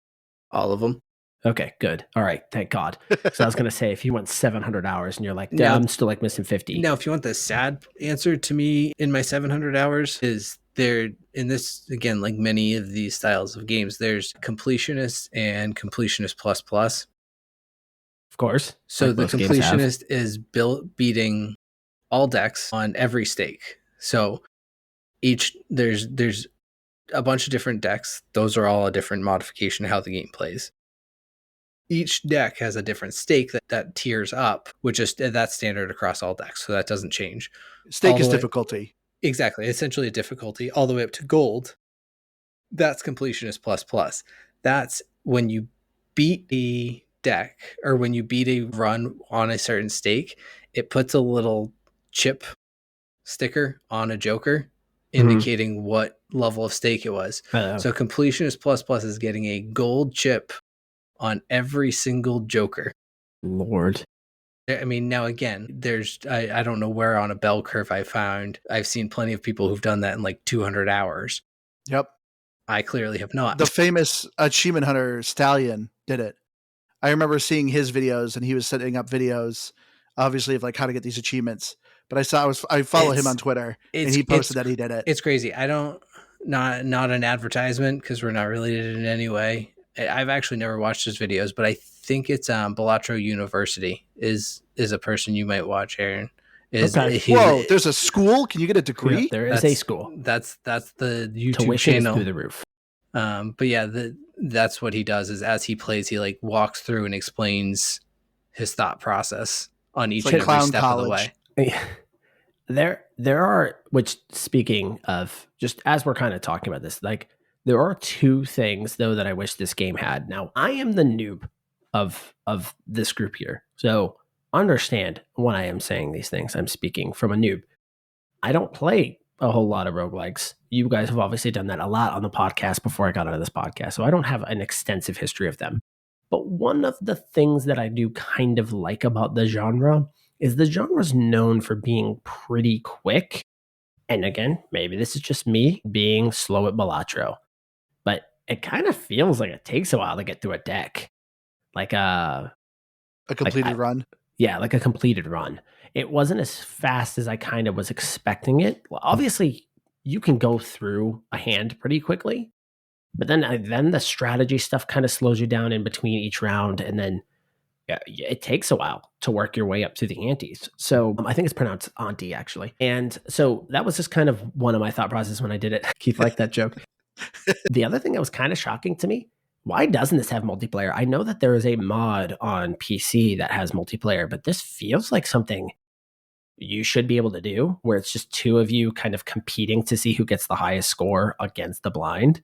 All of them. Okay, good. All right, thank God. So I was going to say, if you went 700 hours and you're like, yeah, I'm still like missing 50. Now, if you want the sad answer to me, in my 700 hours is there, in this, again, like many of these styles of games, there's completionist and completionist plus plus. Of course. So like the completionist is beating all decks on every stake. So there's a bunch of different decks. Those are all a different modification of how the game plays. Each deck has a different stake that tiers up, which is that's standard across all decks, so that doesn't change. Stake is difficulty. Exactly, essentially a difficulty all the way up to gold. That's completionist plus plus. That's when you beat a deck or when you beat a run on a certain stake, it puts a little chip sticker on a Joker indicating what level of stake it was. So Completionist Plus Plus is getting a gold chip on every single Joker. Lord. I mean, now again, there's I don't know where on a bell curve I've seen plenty of people who've done that in like 200 hours. Yep. I clearly have not. The famous achievement hunter Stallion did it. I remember seeing his videos, and he was setting up videos, obviously, of like how to get these achievements. But I follow him on Twitter, and he posted that he did it. It's crazy. I don't not an advertisement because we're not related in any way. I've actually never watched his videos, but I think it's Balatro University is a person you might watch, Aaron. Whoa, there's a school? Can you get a degree? Yeah, there is a school. That's the YouTube Tuition channel. is through the roof. But yeah, that's what he does is as he plays, he like walks through and explains his thought process on each and every step of the way. There are, which speaking of, just as we're kind of talking about this, like there are two things though that I wish this game had. Now, I am the noob of this group here. So understand when I am saying these things, I'm speaking from a noob. I don't play a whole lot of roguelikes. You guys have obviously done that a lot on the podcast before I got onto this podcast. So I don't have an extensive history of them. But one of the things that I do kind of like about the genre is the genre is known for being pretty quick. And again, maybe this is just me being slow at Balatro, but it kind of feels like it takes a while to get through a deck. Like a completed run. Yeah, like a completed run. It wasn't as fast as I kind of was expecting it. Well, obviously, you can go through a hand pretty quickly, but then the strategy stuff kind of slows you down in between each round, and then it takes a while to work your way up through the antes. So I think it's pronounced auntie, actually. And so that was just kind of one of my thought processes when I did it. Keith liked that joke. The other thing that was kind of shocking to me, why doesn't this have multiplayer? I know that there is a mod on PC that has multiplayer, but this feels like something you should be able to do, where it's just two of you kind of competing to see who gets the highest score against the blind.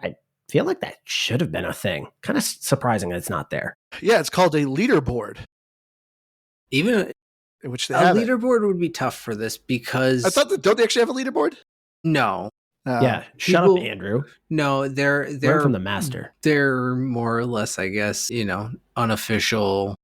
I feel like that should have been a thing. Kind of surprising that it's not there. Yeah, it's called a leaderboard. Even which a leaderboard would be tough for this because I thought don't they actually have a leaderboard? No. Yeah, shut up, Andrew. No, they're from the master. They're more or less, I guess, unofficial,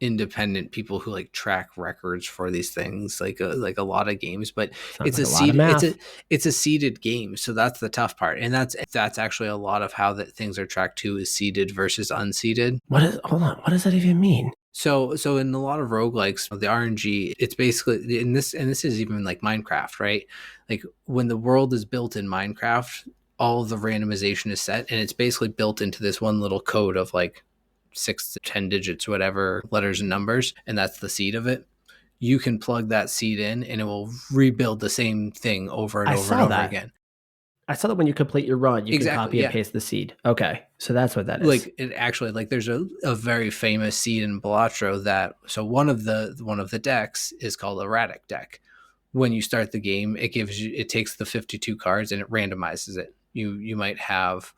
independent people who like track records for these things, like a lot of games. But it's a seeded game, so that's the tough part, and that's actually a lot of how that things are tracked too, is seeded versus unseeded. Hold on, what does that even mean? So in a lot of roguelikes, the RNG, it's basically and this is even like Minecraft, right? Like when the world is built in Minecraft, all of the randomization is set, and it's basically built into this one little code of like 6 to 10 digits, whatever, letters and numbers, and that's the seed of it. You can plug that seed in, and it will rebuild the same thing over and over and over again. I saw that when you complete your run, you can copy and paste the seed. Okay, so that's what that is. Like it actually, like there's a very famous seed in Balatro that. So one of the decks is called Erratic deck. When you start the game, it takes the 52 cards and it randomizes it. You might have,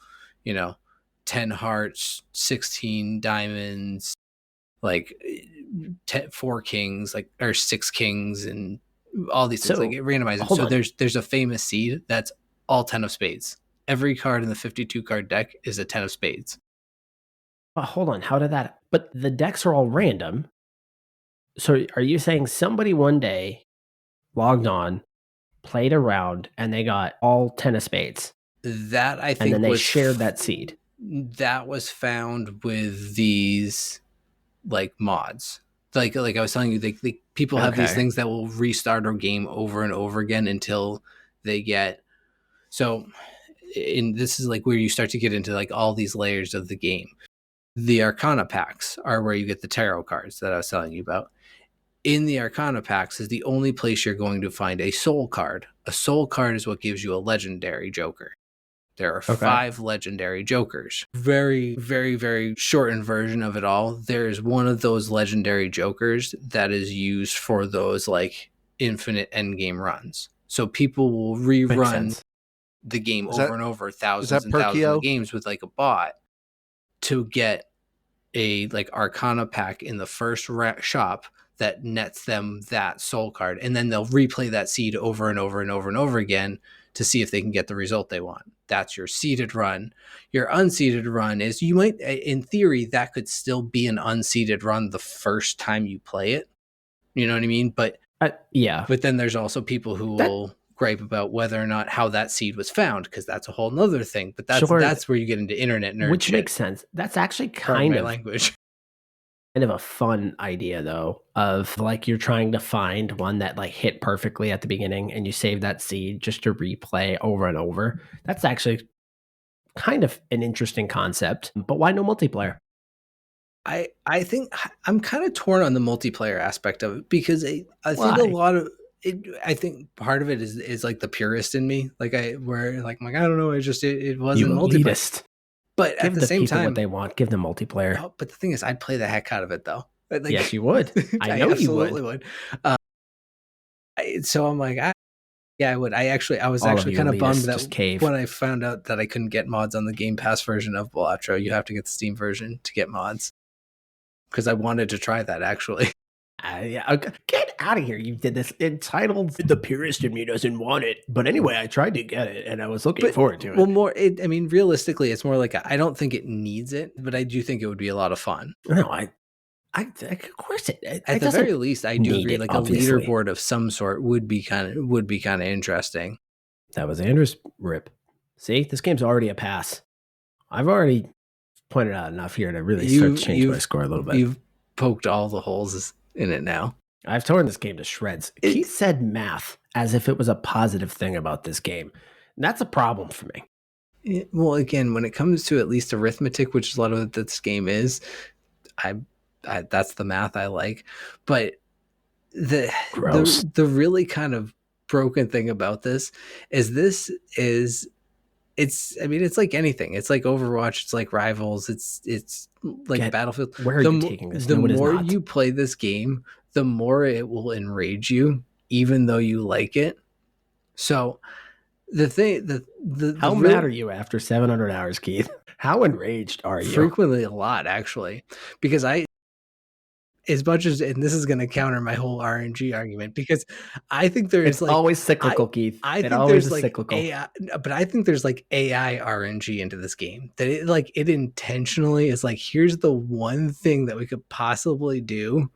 10 hearts, 16 diamonds, like 4 kings, or 6 kings, and all these things. Like it randomizes. So there's a famous seed that's all 10 of spades. Every card in the 52 card deck is a 10 of spades. Hold on, how did that? But the decks are all random. So are you saying somebody one day logged on, played around, and they got all 10 of spades? That I think, and then they shared that seed. That was found with these like mods. Like I was telling you, people have these things that will restart a game over and over again until they get. So, this is like where you start to get into like all these layers of the game. The Arcana packs are where you get the tarot cards that I was telling you about. In the Arcana packs is the only place you're going to find a soul card. A soul card is what gives you a legendary Joker. There are 5 legendary Jokers. Very, very, very shortened version of it all. There's one of those legendary Jokers that is used for those like infinite endgame runs. So people will rerun the game over and over, thousands and thousands of games with like a bot to get a like Arcana pack in the first shop that nets them that soul card, and then they'll replay that seed over and over and over and over again to see if they can get the result they want. That's your seeded run. Your unseeded run is, you might, in theory, that could still be an unseeded run the first time you play it. You know what I mean? But yeah. But then there's also people who will gripe about whether or not how that seed was found, because that's a whole nother thing. But that's where you get into internet nerd which shit. Makes sense. That's actually kind of language. Kind of a fun idea, though, of like you're trying to find one that like hit perfectly at the beginning and you save that seed just to replay over and over. That's actually kind of an interesting concept, but why no multiplayer? I think I'm kind of torn on the multiplayer aspect of it, because I think a lot of it, I think part of it is like the purist in me, like I don't know, it wasn't multiplayer. Elitist. But give at the same time, what they want. Give them multiplayer. Oh, but the thing is, I'd play the heck out of it, though. Like, yes, you would. I know absolutely you would. So I'm like, I would. I was actually kind of bummed that when I found out that I couldn't get mods on the Game Pass version of Balatro, you have to get the Steam version to get mods. Because I wanted to try that, actually. Yeah, get out of here. You did this entitled "The Purist in Me Doesn't Want It." But anyway, I tried to get it, and I was looking forward to it. Well, realistically, it's more like I don't think it needs it, but I do think it would be a lot of fun. No, I of course it. At the very least, I do agree. Like obviously. A leaderboard of some sort would be kind of interesting. That was Andrew's rip. See, this game's already a pass. I've already pointed out enough here to really start to change my score a little bit. You've poked all the holes in it now. I've torn this game to shreds. Keith said math as if it was a positive thing about this game. And that's a problem for me. Well, again, when it comes to at least arithmetic, which is a lot of what this game is, I that's the math I like. But the really kind of broken thing about this is it's like anything. It's like Overwatch. It's like Rivals. It's like Battlefield. Where are you taking this? The more you play this game, the more it will enrage you, even though you like it. So the thing, how mad are you after 700 hours, Keith? How enraged are you? Frequently a lot, actually, because as much as, and this is going to counter my whole RNG argument, because I think there's always cyclical, Keith. I think there's cyclical. AI, but I think there's like AI RNG into this game, that it intentionally is like, here's the one thing that we could possibly do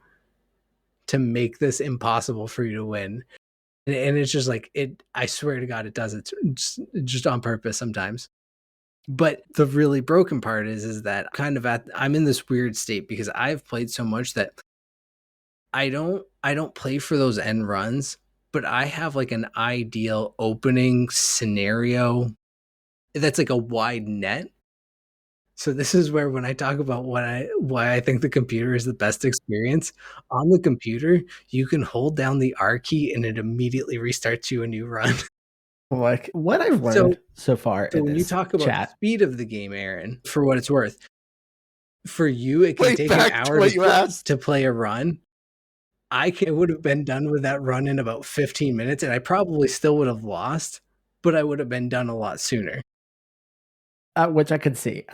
to make this impossible for you to win. And it's just like, I swear to God, it does it just on purpose sometimes. But the really broken part is that I'm in this weird state, because I've played so much that I don't play for those end runs, but I have like an ideal opening scenario that's like a wide net. So this is where, when I talk about why I think the computer is the best experience, on the computer, you can hold down the R key and it immediately restarts you a new run. Like what I've learned so far. So when you talk about the speed of the game, Aaron, for what it's worth, for you, it can take an hour to play a run. It would have been done with that run in about 15 minutes, and I probably still would have lost, but I would have been done a lot sooner. Which I could see.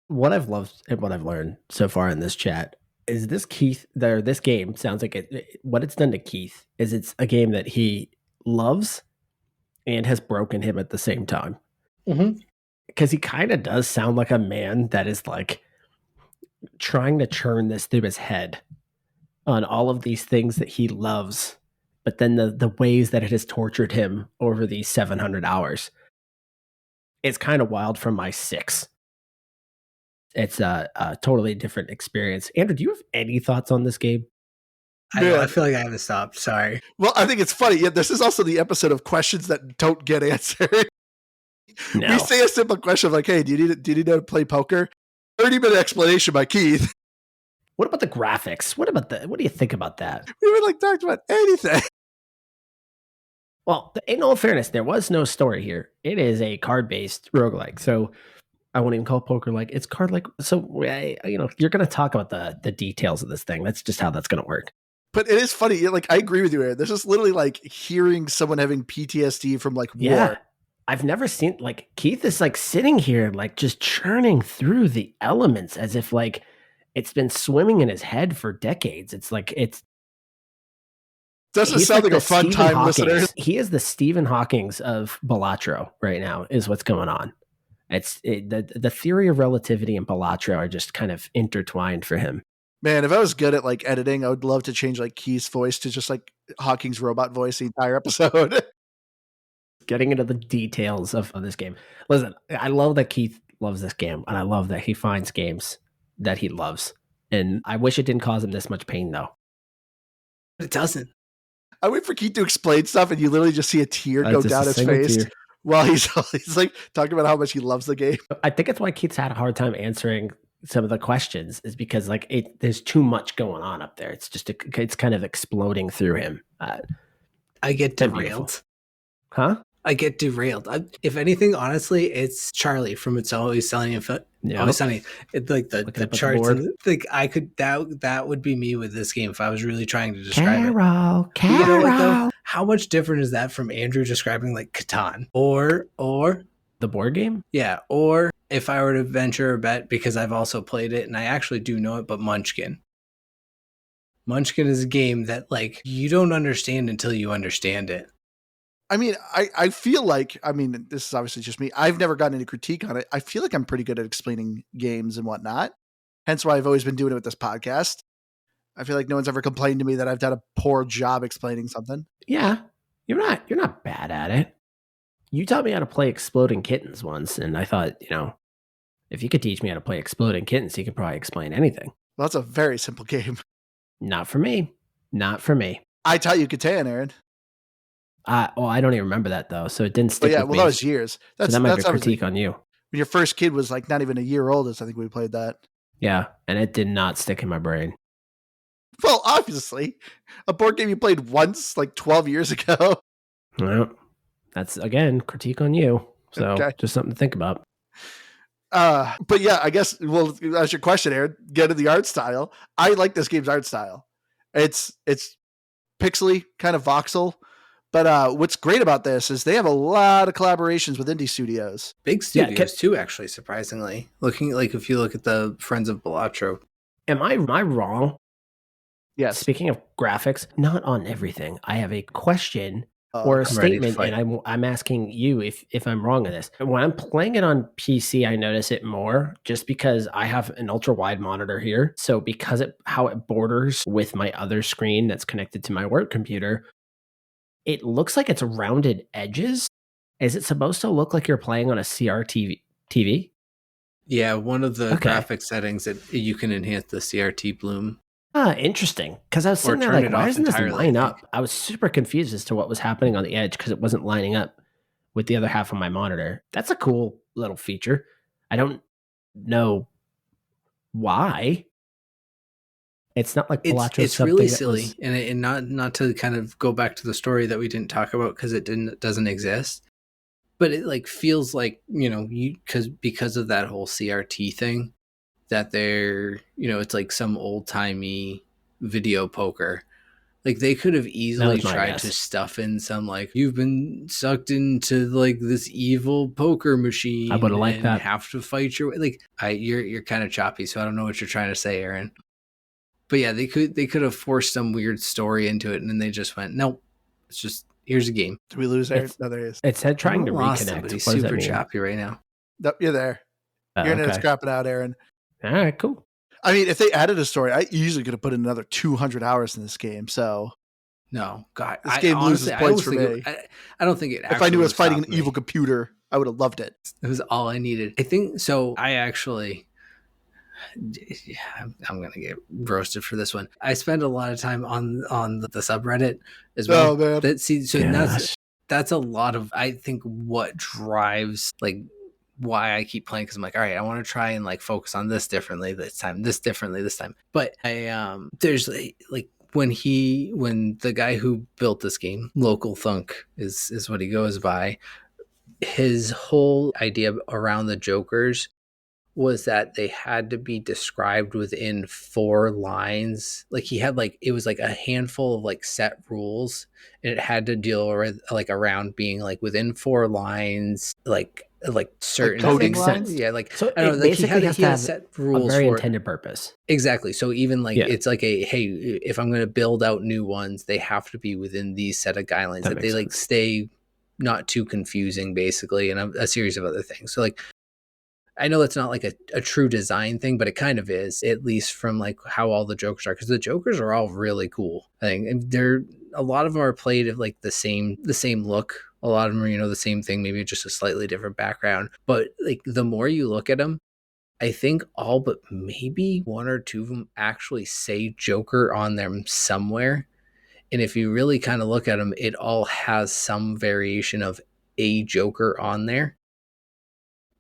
What I've loved and what I've learned so far in this chat is this game sounds like what it's done to Keith is it's a game that he loves and has broken him at the same time. Because he kind of does sound like a man that is like trying to churn this through his head on all of these things that he loves, but then the ways that it has tortured him over these 700 hours. It's kind of wild from my 6. It's a totally different experience. Andrew, do you have any thoughts on this game? I feel like I have to stop. Sorry. Well, I think it's funny. Yeah, this is also the episode of questions that don't get answered. No. We say a simple question like, "Hey, do you need to play poker?" 30-minute explanation by Keith. What about the graphics? What do you think about that? We haven't talked about anything. Well, in all fairness, there was no story here. It is a card-based roguelike, so I won't even call it poker like. It's card-like. So you're going to talk about the details of this thing. That's just how that's going to work. But it is funny. Like, I agree with you, Aaron. This is literally like hearing someone having PTSD from like war. I've never seen like Keith is like sitting here like just churning through the elements as if like it's been swimming in his head for decades. It's like Doesn't He's sound like the a fun Stephen time, Hawking's. listeners. He is the Stephen Hawking's of Balatro right now, is what's going on. The theory of relativity and Balatro are just kind of intertwined for him. Man, if I was good at like editing, I would love to change like Keith's voice to just like Hawking's robot voice the entire episode. Getting into the details of this game. Listen, I love that Keith loves this game, and I love that he finds games that he loves. And I wish it didn't cause him this much pain, though. It doesn't. I wait for Keith to explain stuff, and you literally just see a tear go Just down a his single face tear. while he's like talking about how much he loves the game. I think it's why Keith's had a hard time answering some of the questions, is because like there's too much going on up there. It's just it's kind of exploding through him. I get derailed. Huh? I get derailed. If anything, honestly, it's Charlie from It's Always Sunny. Always Sunny. It's like the charts. And like I could that would be me with this game if I was really trying to describe it. You know what though? How much different is that from Andrew describing like Catan or the board game? Yeah, or if I were to venture a bet, because I've also played it and I actually do know it, but Munchkin. Munchkin is a game that like you don't understand until you understand it. I mean, I feel like, I mean, this is obviously just me. I've never gotten any critique on it. I feel like I'm pretty good at explaining games and whatnot. Hence why I've always been doing it with this podcast. I feel like no one's ever complained to me that I've done a poor job explaining something. Yeah, you're not bad at it. You taught me how to play Exploding Kittens once, and I thought, if you could teach me how to play Exploding Kittens, you could probably explain anything. Well, that's a very simple game. Not for me. Not for me. I taught you Catan, Aaron. Well, I don't even remember that though, so it didn't stick with me. That was years. So that might be a critique on you. When your first kid was like not even a year old, I think we played that. Yeah, and it did not stick in my brain. Well, obviously, a board game you played once, like 12 years ago. Well, that's again critique on you. So just something to think about. But yeah, I guess. Well, that's your question, Aaron. Get to the art style. I like this game's art style. It's pixely, kind of voxel. But what's great about this is they have a lot of collaborations with indie studios. Big studios too, actually, surprisingly. Looking like if you look at the Friends of Balatro. Am I wrong? Yes. Speaking of graphics, not on everything. I have a question or a statement, and I'm asking you if I'm wrong in this. When I'm playing it on PC, I notice it more just because I have an ultra wide monitor here. So because how it borders with my other screen that's connected to my work computer, it looks like it's rounded edges. Is it supposed to look like you're playing on a CRT TV? Yeah, one of the graphic settings that you can enhance the CRT bloom. Interesting. Because I was sitting there like, why doesn't this line up? I was super confused as to what was happening on the edge because it wasn't lining up with the other half of my monitor. That's a cool little feature. I don't know why. It's not like Balatro. It's really silly, and not to kind of go back to the story that we didn't talk about because it doesn't exist, but it like feels like because of that whole CRT thing that they're it's like some old timey video poker. Like they could have easily tried to stuff in some like you've been sucked into like this evil poker machine. I would have liked that. Have to fight your way. Like you're kind of choppy, so I don't know what you're trying to say, Aaron. But yeah, they could have forced some weird story into it, and then they just went, nope. It's just here's a game. Did we lose Aaron? No, there he is. It said trying to reconnect. But he's super choppy right now. Nope, you're there. Your internet's crapping out, Aaron. All right, cool. I mean, if they added a story, I easily could have put in another 200 hours in this game. So no, God, this game loses points for me. I don't think it. If I knew I was fighting an evil computer, I would have loved it. It was all I needed. I think so. I actually. Yeah, I'm gonna get roasted for this one. I spend a lot of time on the subreddit as well. Oh man, that's a lot of I think what drives like why I keep playing because I'm like, all right, I want to try and like focus on this differently this time, this differently this time. But I there's like when the guy who built this game, Local Thunk is what he goes by. His whole idea around the Jokers was that they had to be described within 4 lines. Like he had like, it was like a handful of like set rules and it had to deal with like around being like within 4 lines, like like certain coding things. lines? Yeah, like So I don't it know, like basically has he to has have set a rules very for it. intended purpose. Exactly. So even like Yeah. it's like a hey, if I'm going to build out new ones, they have to be within these set of guidelines that they makes like sense. stay not too confusing, basically, and a series of other things. So like I know that's not like a true design thing, but it kind of is, at least from like how all the Jokers are, because the Jokers are all really cool. I think and they're a lot of them are played of like the same look. A lot of them are the same thing, maybe just a slightly different background. But like the more you look at them, I think all but maybe one or two of them actually say Joker on them somewhere. And if you really kind of look at them, it all has some variation of a Joker on there.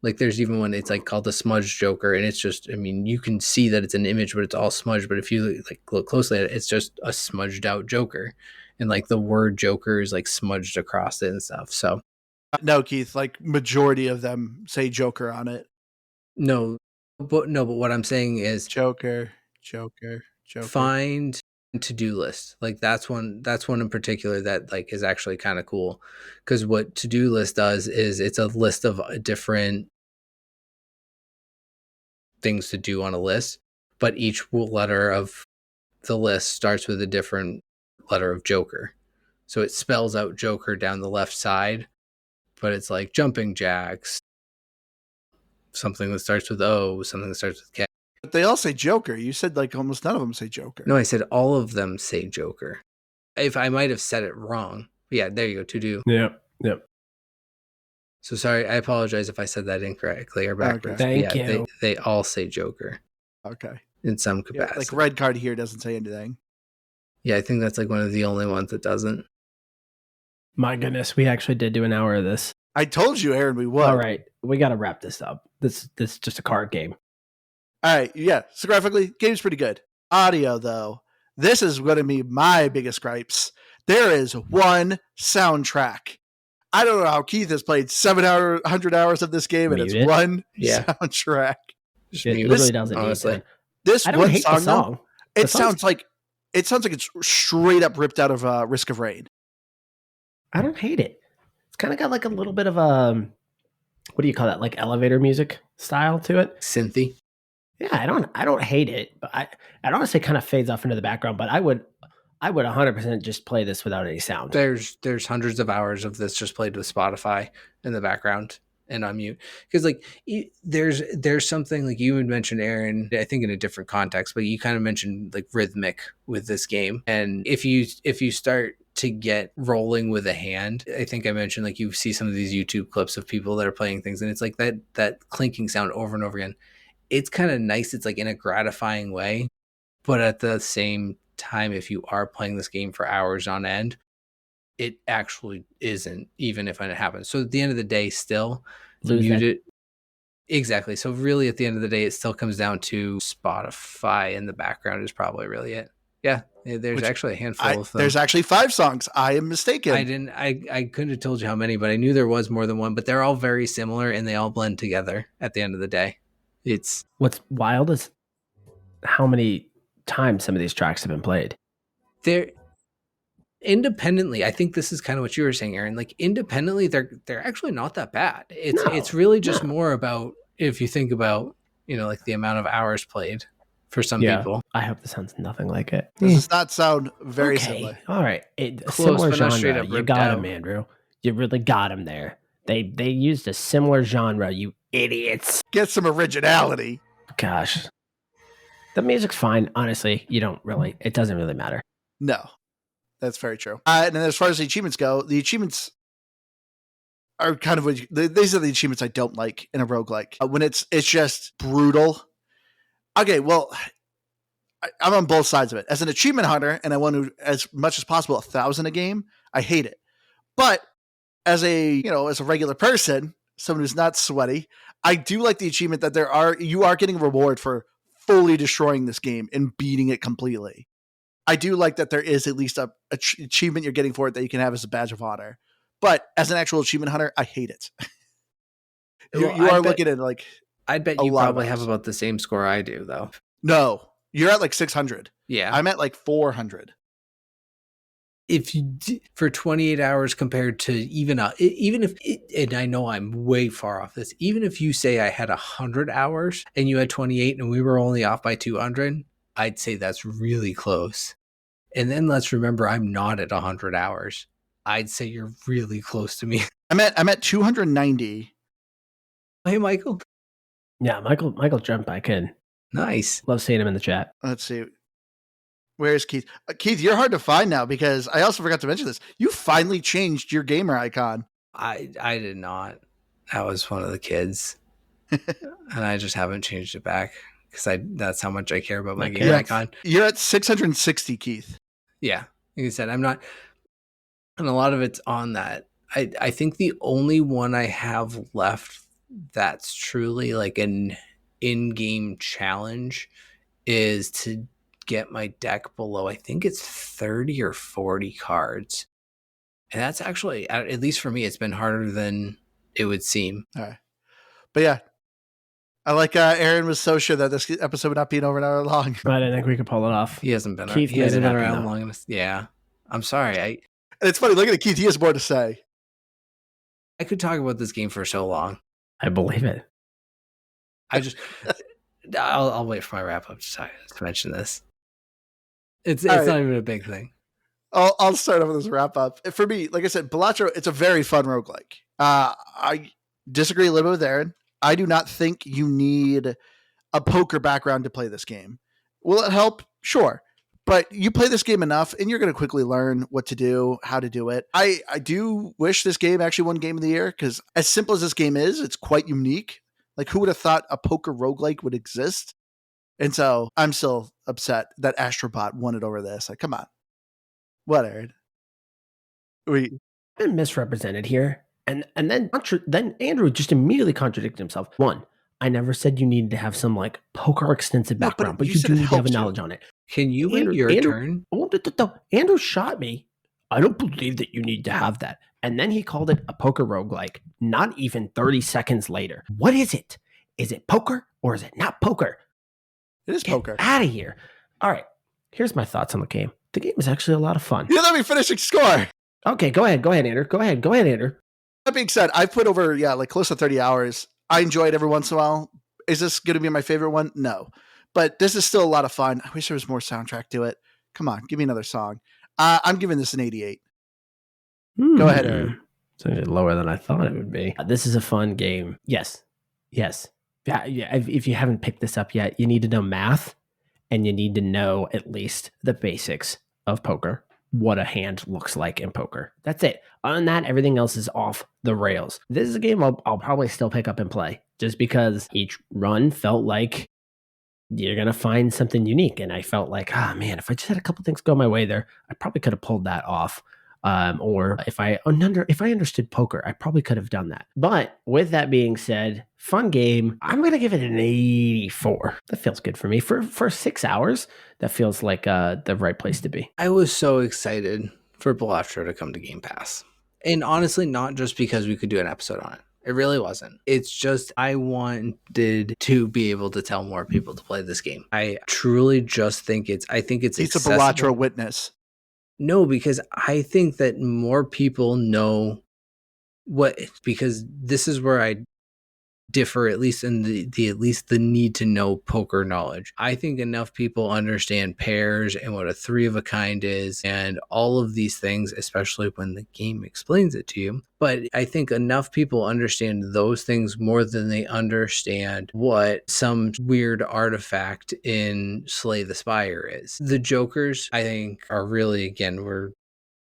Like there's even one it's like called the smudge Joker, and it's just you can see that it's an image, but it's all smudged. But if you like look closely at it, it's just a smudged out Joker, and like the word Joker is like smudged across it and stuff. So No, Keith, like majority of them say Joker on it. no, but what I'm saying is Joker. find to-do list. Like that's one in particular that like is actually kind of cool, because what to-do list does is it's a list of different things to do on a list, but each letter of the list starts with a different letter of Joker. So it spells out Joker down the left side, but it's like jumping jacks, something that starts with O, something that starts with K. But they all say Joker. You said like almost none of them say Joker. No, I said all of them say Joker. If I might have said it wrong. Yeah, there you go, to do. Yep. So sorry, I apologize if I said that incorrectly or backwards. Okay. Thank you. They all say Joker Okay. in some Yeah, capacity. like red card here doesn't say anything. Yeah, I think that's like one of the only ones that doesn't. My goodness, we actually did do an hour of this. I told you, Aaron, we would. All right, we got to wrap this up. This is just a card game. All right, yeah. So graphically, game's pretty good. Audio, though, this is going to be my biggest gripes. There is one soundtrack. I don't know how Keith has played 700 hours of this game, and it's one soundtrack. It literally doesn't honestly. need This I don't one hate song, the song. it sounds like it's straight up ripped out of Risk of Rain. I don't hate it. It's kind of got like a little bit of what do you call that? Like elevator music style to it. Synthy. Yeah, I don't hate it, but I honestly kind of fades off into the background. But I would 100% just play this without any sound. There's hundreds of hours of this just played with Spotify in the background and on mute, because like there's something like you had mentioned, Aaron, I think in a different context, but you kind of mentioned like rhythmic with this game, and if you start to get rolling with a hand, I think I mentioned like you see some of these YouTube clips of people that are playing things, and it's like that clinking sound over and over again. It's kind of nice. It's like in a gratifying way, but at the same time, if you are playing this game for hours on end, it actually isn't, even if it happens. So at the end of the day, still mute it. Exactly. So really at the end of the day, it still comes down to Spotify in the background is probably really it. Yeah. There's actually a handful of them. There's actually 5 songs. I am mistaken. I couldn't have told you how many, but I knew there was more than one, but they're all very similar and they all blend together at the end of the day. What's wild is how many times some of these tracks have been played. They're independently, I think this is kind of what you were saying, Aaron. Like independently, they're actually not that bad. It's really just more about, if you think about, like the amount of hours played for some people. I hope this sounds nothing like it. This does not sound very similar. All right. Close, similar but not genre. straight up You ripped got out. him, Andrew. You really got him there. They used a similar genre, you idiots. Get some originality. Gosh. The music's fine. Honestly, it doesn't really matter. No, that's very true. And then as far as the achievements go, the achievements are kind of these are the achievements I don't like in a roguelike. When it's just brutal. Okay, well, I'm on both sides of it. As an achievement hunter, and I want to, as much as possible, 1,000 a game, I hate it. But as a regular person, someone who's not sweaty, I do like the achievement that you are getting a reward for fully destroying this game and beating it completely. I do like that there is at least a achievement you're getting for it that you can have as a badge of honor. But as an actual achievement hunter, I hate it. you are looking at like, I bet you probably have about the same score I do, though. No, you're at like 600. Yeah. I'm at like 400. if you for 28 hours compared to even if and I know I'm way far off this, even if you say I had 100 hours and you had 28 and we were only off by 200, I'd say that's really close. And then let's remember I'm not at 100 hours. I'd say you're really close to me. I'm at 290. Hey, Michael. Yeah, Michael jumped back in. Nice. Love seeing him in the chat. Let's see. Where's Keith? Keith, you're hard to find now because I also forgot to mention this. You finally changed your gamer icon. I did not. That was one of the kids. And I just haven't changed it back because that's how much I care about my game icon. You're at 660, Keith. Yeah. Like I said, I'm not, and a lot of it's on that. I think the only one I have left that's truly like an in-game challenge is to get my deck below, I think it's 30 or 40 cards. And that's actually, at least for me, it's been harder than it would seem. All right. But yeah, I like Aaron was so sure that this episode would not be an over an hour long. But I think we could pull it off. He hasn't been, Keith he hasn't been happy, around though. long enough. Yeah. I'm sorry. And it's funny, look at Keith, he has more to say. I could talk about this game for so long. I believe it. I'll wait for my wrap up to mention this. It's not even a big thing. I'll start off with this wrap up. For me, like I said, Balatro, it's a very fun roguelike. I disagree a little bit with Aaron. I do not think you need a poker background to play this game. Will it help? Sure. But you play this game enough and you're going to quickly learn what to do, how to do it. I do wish this game actually won Game of the Year because as simple as this game is, it's quite unique. Like, who would have thought a poker roguelike would exist? And so I'm still upset that Astrobot won it over this. Like, come on. What, Aaron? Been misrepresented here. And then Andrew just immediately contradicted himself. One, I never said you needed to have some like poker extensive background, but you do need to have a knowledge on it. Can you wait your turn? Andrew shot me. I don't believe that you need to have that. And then he called it a poker roguelike, not even 30 seconds later. What is it? Is it poker or is it not poker? It is poker. Get out of here. All right. Here's my thoughts on the game. The game is actually a lot of fun. You let me finish the score. Okay, go ahead, Andrew. Go ahead, Andrew. That being said, I've put over, like close to 30 hours. I enjoy it every once in a while. Is this going to be my favorite one? No. But this is still a lot of fun. I wish there was more soundtrack to it. Come on, give me another song. I'm giving this an 88. Go ahead, Aaron. It's a bit lower than I thought it would be. This is a fun game. Yes. Yeah. If you haven't picked this up yet, you need to know math and you need to know at least the basics of poker, what a hand looks like in poker. That's it. Other than that, everything else is off the rails. This is a game I'll probably still pick up and play just because each run felt like you're going to find something unique. And I felt like, man, if I just had a couple things go my way there, I probably could have pulled that off. Or if I understood poker, I probably could have done that. But with that being said, fun game. I'm going to give it an 84. That feels good for me. For 6 hours, that feels like the right place to be. I was so excited for Balatro to come to Game Pass. And honestly, not just because we could do an episode on it. It really wasn't. It's just I wanted to be able to tell more people to play this game. I truly just think it's He's accessible. a Balatro witness. No, because I think that more people know because this is where I differ, at least in the need to know poker knowledge. I think enough people understand pairs and what a three of a kind is and all of these things, especially when the game explains it to you. But I think enough people understand those things more than they understand what some weird artifact in Slay the Spire is. The jokers, I think, are really, again, where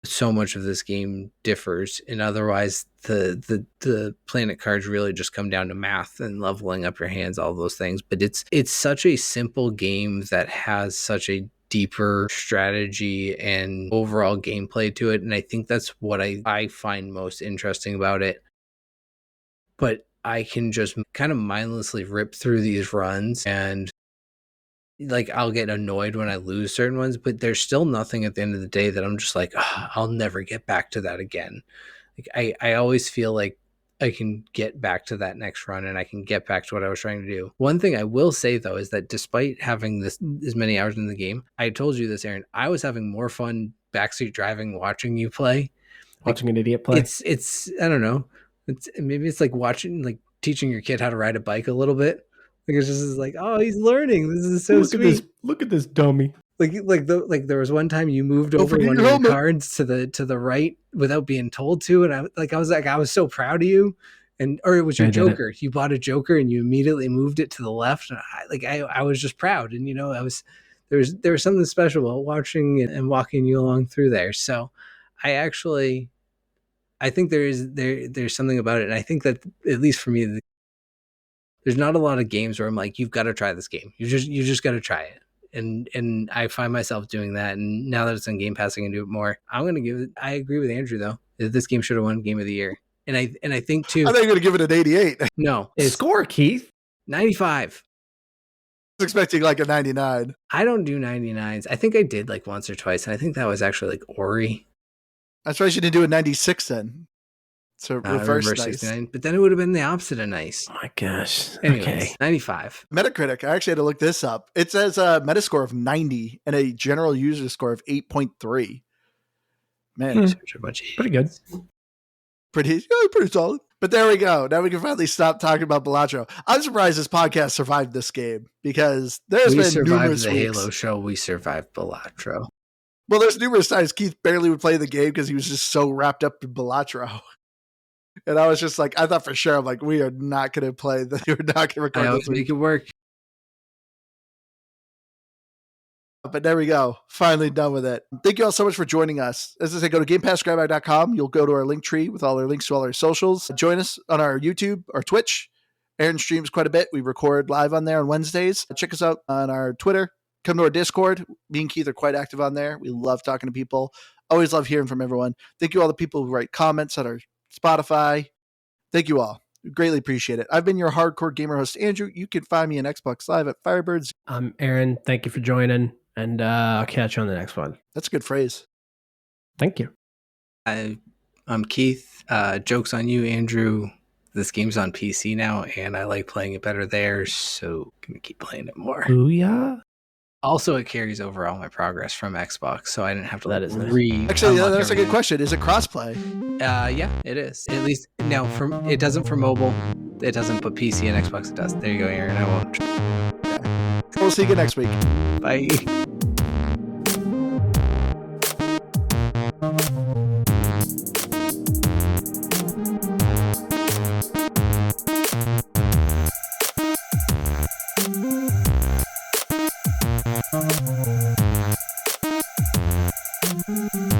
so much of this game differs, and otherwise the planet cards really just come down to math and leveling up your hands, all those things. But it's such a simple game that has such a deeper strategy and overall gameplay to it, and I think that's what I find most interesting about it. But I can just kind of mindlessly rip through these runs, and like I'll get annoyed when I lose certain ones, but there's still nothing at the end of the day that I'm just like, I'll never get back to that again. Like I always feel like I can get back to that next run and I can get back to what I was trying to do. One thing I will say though is that despite having as many hours in the game, I told you this, Aaron, I was having more fun backseat driving, watching you play. Watching an idiot play. It's I don't know. Maybe it's like teaching your kid how to ride a bike a little bit. Like it's just like, oh, he's learning. This is so sweet. Look at this dummy. Like there was one time you moved over one of your cards to the right without being told to, and I was so proud of you. Or it was your Joker. You bought a Joker and you immediately moved it to the left. And I was just proud, and there was something special about watching and walking you along through there. So I think there's something about it, and I think that at least for me, there's not a lot of games where I'm like, you've got to try this game. You just got to try it. And I find myself doing that. And now that it's on Game Pass, I can do it more. I'm going to give it. I agree with Andrew though. That this game should have won Game of the Year. And I think too. I think you're going to give it an 88. No, Score, Keith. 95. I was expecting like a 99. I don't do 99s. I think I did like once or twice, and I think that was actually like Ori. That's why you didn't do a 96 then. So reverse nice. 69, but then it would have been the opposite of nice. Oh my gosh. Anyways, okay. 95. Metacritic. I actually had to look this up. It says a Metascore of 90 and a general user score of 8.3. Man, pretty good. Pretty solid. But there we go. Now we can finally stop talking about Balatro. I'm surprised this podcast survived this game because there's been numerous the weeks. Halo show. We survived Balatro. Well, there's numerous times Keith barely would play the game because he was just so wrapped up in Balatro. And I was just like, I thought for sure, I'm like, we are not going to play. We're not going to record this. Make it work. But there we go. Finally done with it. Thank you all so much for joining us. As I say, go to GamePassGrabBag.com. You'll go to our link tree with all our links to all our socials. Join us on our YouTube, our Twitch. Aaron streams quite a bit. We record live on there on Wednesdays. Check us out on our Twitter. Come to our Discord. Me and Keith are quite active on there. We love talking to people. Always love hearing from everyone. Thank you all the people who write comments on our Spotify. Thank you all. We greatly appreciate it. I've been your hardcore gamer host, Andrew. You can find me on Xbox Live at Firebirds. I'm Aaron. Thank you for joining, and I'll catch you on the next one. That's a good phrase. Thank you. I'm Keith. Joke's on you, Andrew. This game's on PC now, and I like playing it better there, so I'm going to keep playing it more. Booyah. Also, it carries over all my progress from Xbox, so I didn't have to nice. Actually, that's a good question. Is it crossplay? Yeah, it is. At least now, it doesn't for mobile. It doesn't, but PC and Xbox it does. There you go, Aaron. I won't. Yeah. We'll see you next week. Bye. Thank you.